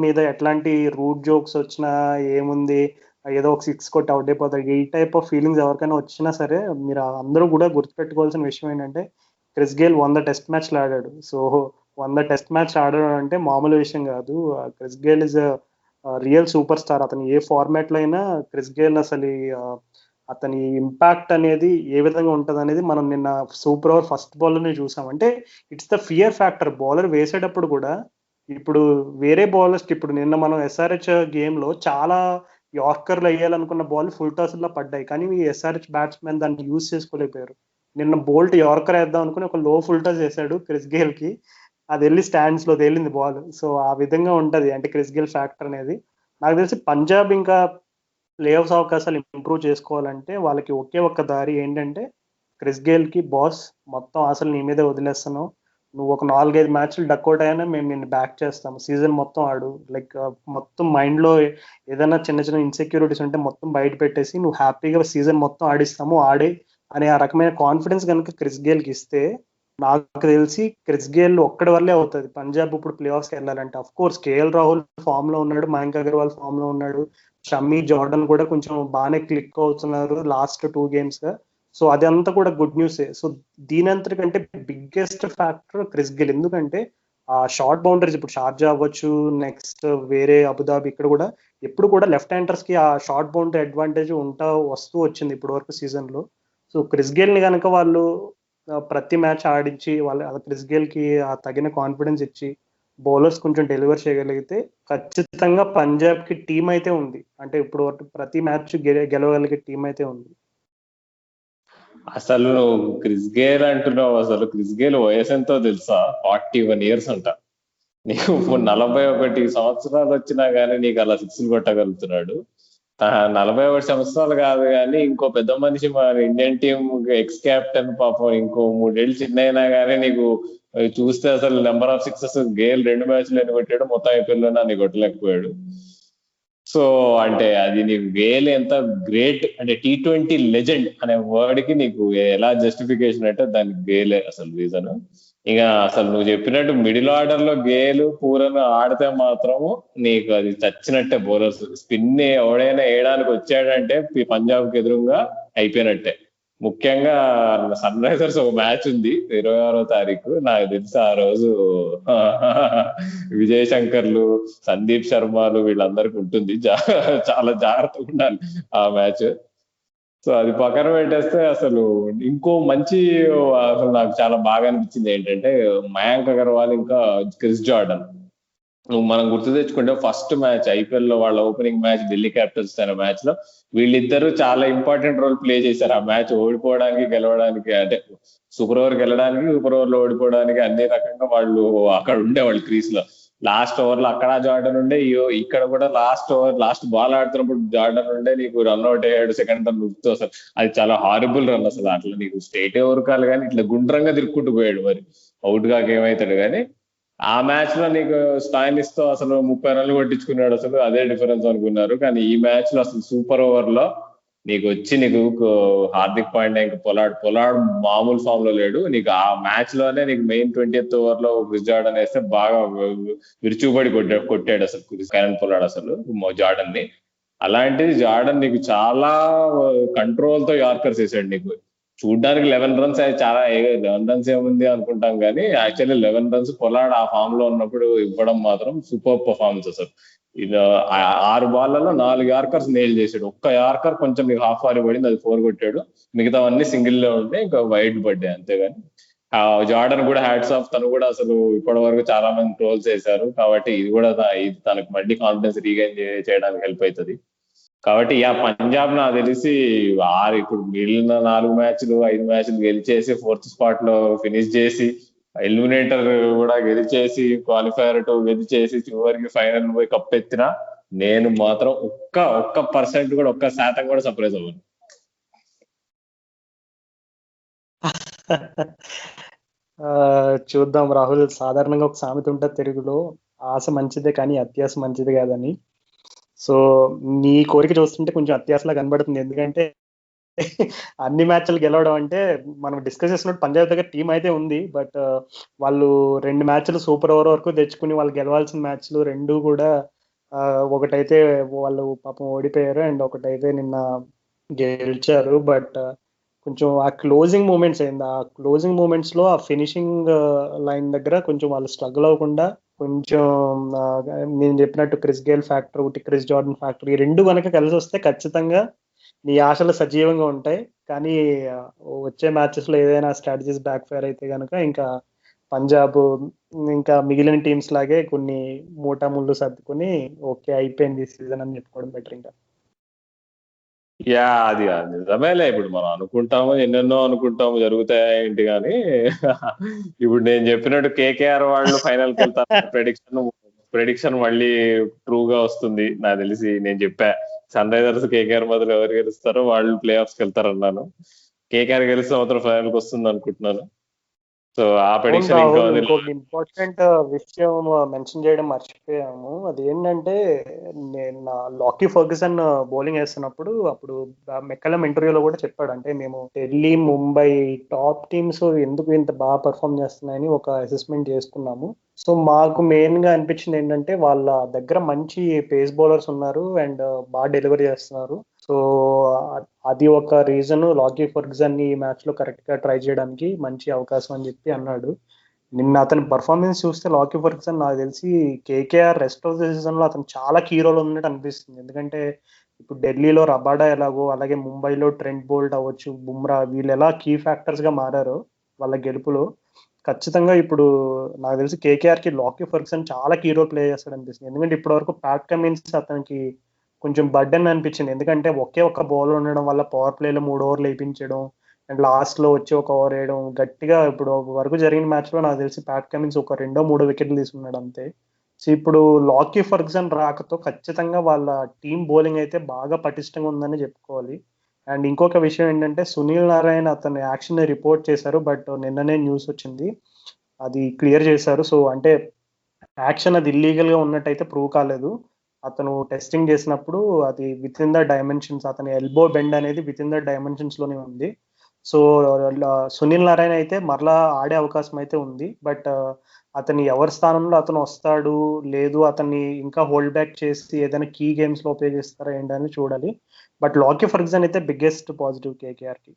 మీద ఎట్లాంటి రూట్ జోక్స్ వచ్చినా ఏముంది, ఏదో ఒక 6 కొట్టి అవుట్ అయిపోతాడు, ఈ టైప్ ఆఫ్ ఫీలింగ్స్ ఎవరికైనా వచ్చినా సరే మీరు అందరూ కూడా గుర్తుపెట్టుకోవాల్సిన విషయం ఏంటంటే క్రిస్ గేల్ 100 టెస్ట్ మ్యాచ్లు ఆడాడు. సో 100 టెస్ట్ మ్యాచ్ ఆడడం అంటే మామూలు విషయం కాదు. Chris Gayle is real super star. అతను ఏ ఫార్మాట్ లో అయినా క్రిస్ గేల్ అసలు అతని ఇంపాక్ట్ అనేది ఏ విధంగా ఉంటుంది అనేది మనం నిన్న సూపర్ ఓవర్ ఫస్ట్ బాల్లోనే చూసాం. అంటే it's the fear factor. Bowler వేసేటప్పుడు కూడా ఇప్పుడు వేరే బౌలర్స్కి, ఇప్పుడు నిన్న మనం ఎస్ఆర్హెచ్ గేమ్లో చాలా యార్కర్లు వేయాలనుకున్న బాల్ ఫుల్ టాస్లో పడ్డాయి, కానీ ఈ ఎస్ఆర్హెచ్ బ్యాట్స్మెన్ దాన్ని యూజ్ చేసుకోలేకపోయారు. నిన్న బోల్ట్ యార్కర్ వేద్దాం అనుకుని ఒక లో ఫుల్ టాస్ వేసాడు క్రిస్ గేల్ కి, అది వెళ్ళి స్టాండ్స్ లో తేలింది బాల్. సో ఆ విధంగా ఉంటది అంటే క్రిస్ గేల్ ఫ్యాక్టర్ అనేది. నాకు తెలిసి పంజాబ్ ఇంకా ప్లే ఆఫ్స్ అవకాశాలు ఇంప్రూవ్ చేసుకోవాలంటే వాళ్ళకి ఒకే ఒక్క దారి ఏంటంటే క్రిస్ గేల్ కి, బాస్ మొత్తం అసలు నీ మీదే వదిలేస్తున్నావు, నువ్వు ఒక 4-5 మ్యాచ్లు డక్అవుట్ అయినా మేము నిన్ను బ్యాక్ చేస్తాము, సీజన్ మొత్తం ఆడు, లైక్ మొత్తం మైండ్ లో ఏదైనా చిన్న చిన్న ఇన్సెక్యూరిటీస్ ఉంటే మొత్తం బయట పెట్టేసి నువ్వు హ్యాపీగా సీజన్ మొత్తం ఆడిస్తాము, ఆడే అనే ఆ రకమైన కాన్ఫిడెన్స్ కనుక క్రిస్ గేల్ కి ఇస్తే నాకు తెలిసి క్రిస్ గేల్ ఒక్కడి వల్లే అవుతుంది పంజాబ్ ఇప్పుడు ప్లే ఆఫ్స్కి వెళ్ళాలంటే. Of course KL Rahul form లో ఉన్నాడు, మయాంక్ అగర్వాల్ ఫామ్ లో ఉన్నాడు, షమ్మీ, జార్డన్ కూడా కొంచెం బాగానే క్లిక్ అవుతున్నారు లాస్ట్ 2 గేమ్స్ గా. సో అదంతా కూడా గుడ్ న్యూసే. సో దీని అంతటికంటే బిగ్గెస్ట్ ఫ్యాక్టర్ క్రిస్ గేల్. ఎందుకంటే ఆ షార్ట్ బౌండరీస్ ఇప్పుడు షార్జా అవ్వచ్చు, నెక్స్ట్ వేరే అబుదాబి, ఇక్కడ కూడా ఎప్పుడు కూడా లెఫ్ట్ హ్యాండర్స్ కి ఆ షార్ట్ బౌండరీ అడ్వాంటేజ్ వస్తూ వచ్చింది ఇప్పటి వరకు సీజన్ లో. సో క్రిస్ గేల్ ని కనుక వాళ్ళు ప్రతి మ్యాచ్ ఆడించి వాళ్ళ క్రిస్ గేల్ కి ఆ తగిన కాన్ఫిడెన్స్ ఇచ్చి బౌలర్స్ కొంచెం డెలివర్ చేయగలిగితే ఖచ్చితంగా పంజాబ్ కి టీం అయితే ఉంది. అంటే ఇప్పుడు ప్రతి మ్యాచ్ గెలవగలిగే టీం అయితే ఉంది. అసలు నువ్వు క్రిస్ గేల్ అంటున్నావు, అసలు క్రిస్ గేల్ వయసు ఎంతో తెలుసా? 41 years అంట. నీకు 41 సంవత్సరాలు వచ్చినా గానీ నీకు అలా సిక్స్లు కొట్టగలుగుతున్నాడు. 41 సంవత్సరాలు కాదు కానీ ఇంకో పెద్ద మనిషి మన ఇండియన్ టీం ఎక్స్ క్యాప్టెన్ పాపం ఇంకో 3 ఏళ్ళు చిన్న అయినా కానీ నీకు చూస్తే అసలు నెంబర్ ఆఫ్ సిక్సెస్ గేల్ 2 మ్యాచ్లు ఎన్ని కొట్టాడు, మొత్తం ఐపీఎల్ అని కొట్టలేకపోయాడు. సో అంటే అది నీకు గేల్ ఎంత గ్రేట్ అంటే T20 లెజెండ్ అనే వర్డ్ కి నీకు ఎలా జస్టిఫికేషన్ అంటే దానికి గేలే అసలు రీజన్. ఇక అసలు నువ్వు చెప్పినట్టు మిడిల్ ఆర్డర్ లో గేలు పూరను ఆడితే మాత్రము నీకు అది చచ్చినట్టే. బౌలర్స్ స్పిన్ ఎవడైనా వేయడానికి వచ్చాడంటే పంజాబ్ కి ఎదురుగా అయిపోయినట్టే. ముఖ్యంగా సన్ రైజర్స్ ఒక మ్యాచ్ ఉంది 26వ తారీఖు, నాకు తెలిసి ఆ రోజు విజయ్ శంకర్లు, సందీప్ శర్మలు వీళ్ళందరికీ ఉంటుంది, చాలా జాగ్రత్తగా ఉండాలి ఆ మ్యాచ్. సో అది పక్కన పెట్టేస్తే అసలు ఇంకో మంచి అసలు నాకు చాలా బాగా అనిపించింది ఏంటంటే మయాంక్ అగర్వాల్ ఇంకా క్రిస్ జార్డన్. నువ్వు మనం గుర్తు తెచ్చుకుంటే ఫస్ట్ మ్యాచ్ ఐపీఎల్ లో వాళ్ళ ఓపెనింగ్ మ్యాచ్ ఢిల్లీ క్యాపిటల్స్ అయిన మ్యాచ్ లో వీళ్ళిద్దరూ చాలా ఇంపార్టెంట్ రోల్ ప్లే చేశారు ఆ మ్యాచ్ ఓడిపోవడానికి గెలవడానికి. అంటే సూపర్ ఓవర్ గెలవడానికి, సూపర్ ఓవర్ లో ఓడిపోవడానికి అన్ని రకంగా వాళ్ళు అక్కడ ఉండేవాళ్ళు క్రీజ్ లో. లాస్ట్ ఓవర్ లో అక్కడ జార్డన్ ఉండే, ఇక్కడ కూడా లాస్ట్ ఓవర్ లాస్ట్ బాల్ ఆడుతున్నప్పుడు జార్డన్ ఉండే నీకు రన్అట్ అయ్యాడు సెకండ్ రన్ ఉడుతూ. అసలు అది చాలా హారబుల్ రన్ అసలు. అట్లా నీకు స్ట్రైట్ ఓవర్ కాదు కానీ ఇట్లా గుండ్రంగా తిరుక్కుంటూ పోయాడు, మరి అవుట్ కాక ఏమవుతాడు. కానీ ఆ మ్యాచ్ లో నీకు స్టాయినిస్ తో అసలు 30 రన్లు కొట్టించుకున్నాడు, అసలు అదే డిఫరెన్స్ అనుకున్నారు. కానీ ఈ మ్యాచ్ లో అసలు సూపర్ ఓవర్ లో నీకు వచ్చి నీకు హార్దిక్ పాండ్యా ఇంకా పొలాడ్ మామూలు ఫామ్ లో లేడు. నీకు ఆ మ్యాచ్ లోనే నీకు మెయిన్ 20th ఓవర్ లో క్రిస్ జార్డన్ వేస్తే బాగా విరుచుబడి కొట్టాడు అసలు కరణ్ పొలాడ్ అసలు జార్డన్ ని. అలాంటిది జార్డన్ నీకు చాలా కంట్రోల్ తో యార్కర్స్ వేసాడు. నీకు చూడ్డానికి 11 రన్స్ చాలా 11 రన్స్ ఏముంది అనుకుంటాం కానీ యాక్చువల్లీ 11 రన్స్ పొలాడ్ ఆ ఫామ్ లో ఉన్నప్పుడు ఇవ్వడం మాత్రం సూపర్ పర్ఫార్మెన్స్ అసలు. ఇలా 6 బాల్లలో 4 యార్కర్స్ నెయిల్ చేశాడు. ఒక్క యార్కర్ కొంచెం నీకు హాఫ్ వాలీ పడింది, అది 4 కొట్టాడు. మిగతావన్నీ సింగిల్ లో ఉంటే ఇంకా వైడ్ పడ్డాయి అంతేగాని. జార్డన్ కూడా హ్యాట్స్ ఆఫ్, తను కూడా అసలు ఇప్పటి వరకు చాలా మంది ట్రోల్స్ చేశారు. కాబట్టి ఇది కూడా ఇది తనకు మళ్ళీ కాన్ఫిడెన్స్ రీగైన్ చేయడానికి హెల్ప్ అవుతుంది. కాబట్టి పంజాబ్ నాకు తెలిసి ఇప్పుడు మిగిలిన 4 మ్యాచ్లు 5 మ్యాచ్లు గెలిచేసి 4th స్పాట్ లో ఫినిష్ చేసి, ఎలిమినేటర్ కూడా గెలిచేసి, క్వాలిఫైర్ 2 గెలిచేసి, చివరికి ఫైనల్ పోయి కప్పెత్తినా నేను మాత్రం ఒక్క పర్సెంట్ కూడా, 1% కూడా సర్ప్రైజ్ అవ్వను. చూద్దాం రాహుల్. సాధారణంగా ఒక సామెత ఉంటుంది తెలుగులో, ఆశ మంచిదే కానీ అత్యాశ మంచిది కాదని. సో నీ కోరిక చూస్తుంటే కొంచెం అత్యాశలా కనబడుతుంది. ఎందుకంటే అన్ని మ్యాచ్లు గెలవడం అంటే, మనం డిస్కస్ చేసినట్టు పంజాబ్ దగ్గర టీం అయితే ఉంది, బట్ వాళ్ళు 2 మ్యాచ్లు సూపర్ ఓవర్ వరకు తెచ్చుకుని వాళ్ళు గెలవాల్సిన మ్యాచ్లు 2 కూడా ఒకటైతే వాళ్ళు పాపం ఓడిపోయారు, అండ్ ఒకటైతే నిన్న గెలిచారు. బట్ కొంచెం ఆ క్లోజింగ్ మూమెంట్స్ అయింది, ఆ క్లోజింగ్ మూమెంట్స్ లో ఆ ఫినిషింగ్ లైన్ దగ్గర కొంచెం వాళ్ళు స్ట్రగుల్ అవ్వకుండా, కొంచెం నేను చెప్పినట్టు క్రిస్ గేల్ ఫ్యాక్టర్ ఒకటి, క్రిస్ జార్డన్ ఫ్యాక్టర్, ఈ 2 కనుక కలిసి వస్తే ఖచ్చితంగా నీ ఆశలు సజీవంగా ఉంటాయి. కానీ వచ్చే మ్యాచెస్ లో ఏదైనా స్ట్రాటజీస్ బ్యాక్ ఫైర్ అయితే కనుక ఇంకా పంజాబ్ ఇంకా మిగిలిన టీమ్స్ లాగే కొన్ని మూటాముళ్ళు సర్దుకుని ఓకే అయిపోయింది ఈ సీజన్ అని చెప్పుకోవడం బెటర్. ఇంకా అది నిజమేలే. ఇప్పుడు మనం అనుకుంటాము, ఎన్నెన్నో అనుకుంటాము, జరుగుతాయా ఏంటి కానీ ఇప్పుడు నేను చెప్పినట్టు కేకేఆర్ వాళ్ళు ఫైనల్కి వెళ్తారు, ప్రెడిక్షన్ మళ్ళీ ట్రూగా వస్తుంది నాకు తెలిసి. నేను చెప్పా సన్ రైజర్స్ కేకేఆర్ మొదలు ఎవరు గెలుస్తారో వాళ్ళు ప్లే ఆఫ్స్కి వెళ్తారు అన్నాను. కేకేఆర్ గెలిస్తే మాత్రం ఫైనల్కి వస్తుంది అనుకుంటున్నాను. సో ఆ ప్రెడిక్షన్ ఇంకా ఇంకొక ఇంపార్టెంట్ విషయం మెన్షన్ చేయడం మర్చిపోయాము. అది ఏంటంటే, నేను లాకీ ఫర్గ్యూసన్ బౌలింగ్ వేస్తున్నప్పుడు అప్పుడు మెక్కలం ఇంటర్వ్యూలో కూడా చెప్పాడు, అంటే మేము ఢిల్లీ, ముంబై టాప్ టీమ్స్ ఎందుకు ఇంత బాగా పర్ఫామ్ చేస్తున్నాయని ఒక అసెస్మెంట్ చేసుకున్నాము. సో మాకు మెయిన్ గా అనిపించింది ఏంటంటే, వాళ్ళ దగ్గర మంచి పేస్ బౌలర్స్ ఉన్నారు అండ్ బాగా డెలివరీ చేస్తున్నారు. సో అది ఒక రీజన్ లాకీ ఫర్గ్యూసన్ ఈ మ్యాచ్ లో కరెక్ట్ గా ట్రై చేయడానికి మంచి అవకాశం అని చెప్పి అన్నాడు. నిన్న అతని పర్ఫార్మెన్స్ చూస్తే లాకీ ఫర్గ్యూసన్ నాకు తెలిసి KKR rest of the season లో అతను చాలా కీ రోల్ ఉన్నట్టు అనిపిస్తుంది. ఎందుకంటే ఇప్పుడు ఢిల్లీలో రబాడా ఎలాగో, అలాగే ముంబైలో ట్రెంట్ బోల్ట్ అవ్వచ్చు, బుమ్రా, వీళ్ళు ఎలా కీ ఫ్యాక్టర్స్ గా మారారో వాళ్ళ గెలుపులో, ఖచ్చితంగా ఇప్పుడు నాకు తెలిసి కేకేఆర్ కి లాకీ ఫర్గ్యూసన్ చాలా కీ రోల్ ప్లే చేస్తాడు అనిపిస్తుంది. ఎందుకంటే ఇప్పటి వరకు ప్యాట్ కమిన్స్ అతనికి కొంచెం బర్డెన్ అనిపించింది. ఎందుకంటే ఒకే ఒక్క బౌలర్ ఉండడం వల్ల పవర్ ప్లేలో 3 ఓవర్లు వేయించడం అండ్ లాస్ట్ లో వచ్చి ఒక ఓవర్ వేయడం గట్టిగా. ఇప్పుడు వరకు జరిగిన మ్యాచ్ లో నాకు తెలిసి ప్యాట్ కమిన్స్ ఒక 2-3 వికెట్లు తీసుకున్నాడు అంతే. సో ఇప్పుడు లాకీ ఫర్గ్యూసన్ రాకతో ఖచ్చితంగా వాళ్ళ టీం బౌలింగ్ అయితే బాగా పటిష్టంగా ఉందని చెప్పుకోవాలి. అండ్ ఇంకొక విషయం ఏంటంటే, సునీల్ నారాయణ్ అతని యాక్షన్ రిపోర్ట్ చేశారు, బట్ నిన్ననే న్యూస్ వచ్చింది అది క్లియర్ చేశారు. సో అంటే యాక్షన్ అది ఇల్లీగల్ గా ఉన్నట్టయితే ప్రూవ్ కాలేదు. అతను టెస్టింగ్ చేసినప్పుడు అది విత్ ఇన్ ద డైమెన్షన్స్, అతని ఎల్బో బెండ్ అనేది విత్ ఇన్ ద డైమెన్షన్స్ లోనే ఉంది. సో సునీల్ నారాయణ అయితే మరలా ఆడే అవకాశం అయితే ఉంది, బట్ అతని ఎవరి స్థానంలో అతను వస్తాడు, లేదు అతన్ని ఇంకా హోల్డ్ బ్యాక్ చేసి ఏదైనా కీ గేమ్స్ లో ఉపయోగిస్తారా ఏంటని చూడాలి. బట్ లాకీ ఫర్గ్యూసన్ అయితే బిగ్గెస్ట్ పాజిటివ్ కేకేఆర్ కి.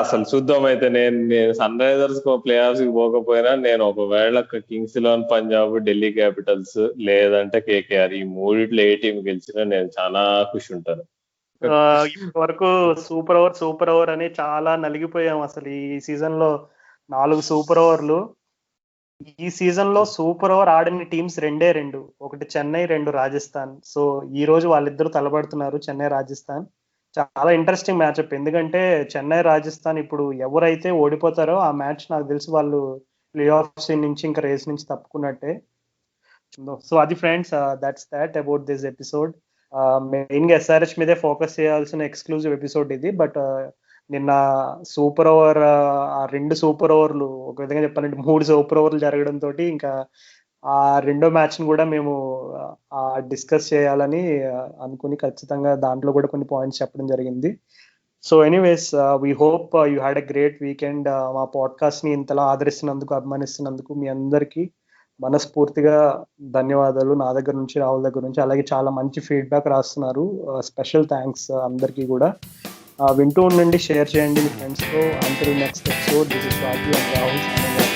అసలు చూద్దాం. అయితే నేను సన్ రైజర్స్ ప్లే ఆఫ్స్ కి పోకపోయినా, నేను ఒకవేళ కింగ్స్ 11 పంజాబ్, ఢిల్లీ క్యాపిటల్స్ లేదంటే కేకేఆర్, ఈ మూడిట్లో ఏ టీం గెలిచినా నేను చాలా ఖుషి ఉంటాను. ఇప్పటి వరకు సూపర్ ఓవర్ అని చాలా నలిగిపోయాం. అసలు ఈ సీజన్ లో 4 సూపర్ ఓవర్లు. ఈ సీజన్ లో సూపర్ ఓవర్ ఆడిన టీమ్స్ 2, ఒకటి చెన్నై, 2 రాజస్థాన్. సో ఈ రోజు వాళ్ళిద్దరు తలపడుతున్నారు, చెన్నై రాజస్థాన్. చాలా ఇంట్రెస్టింగ్ మ్యాచ్అప్. ఎందుకంటే చెన్నై రాజస్థాన్ ఇప్పుడు ఎవరైతే ఓడిపోతారో ఆ మ్యాచ్ నాకు తెలిసి వాళ్ళు ప్లే ఆఫ్స్ నుంచి ఇంకా రేస్ నుంచి తప్పుకున్నట్టే. సో అది friends, that's that about this episode. Main గా ఎస్ఆర్హెచ్ మీదే ఫోకస్ చేయాల్సిన ఎక్స్క్లూజివ్ ఎపిసోడ్ ఇది. బట్ నిన్న సూపర్ ఓవర్, ఆ 2 సూపర్ ఓవర్లు, ఒక విధంగా చెప్పాలంటే 3 సూపర్ ఓవర్లు జరగడంతో ఇంకా ఆ రెండో మ్యాచ్ ని కూడా మేము డిస్కస్ చేయాలని అనుకుని ఖచ్చితంగా దాంట్లో కూడా కొన్ని పాయింట్స్ చెప్పడం జరిగింది. So anyways, we hope you had a great weekend. మా పాడ్కాస్ట్ ని ఇంతలా ఆదరిస్తున్నందుకు, అభిమానిస్తున్నందుకు మీ అందరికీ మనస్ఫూర్తిగా ధన్యవాదాలు. నా దగ్గర నుంచి, రాహుల్ దగ్గర నుంచి, అలాగే చాలా మంచి ఫీడ్బ్యాక్ రాస్తున్నారు. స్పెషల్ థ్యాంక్స్ అందరికీ కూడా. వింటూ ఉండండి, షేర్ చేయండి మీ ఫ్రెండ్స్తో. Until next episode, this is Raju and Rahul.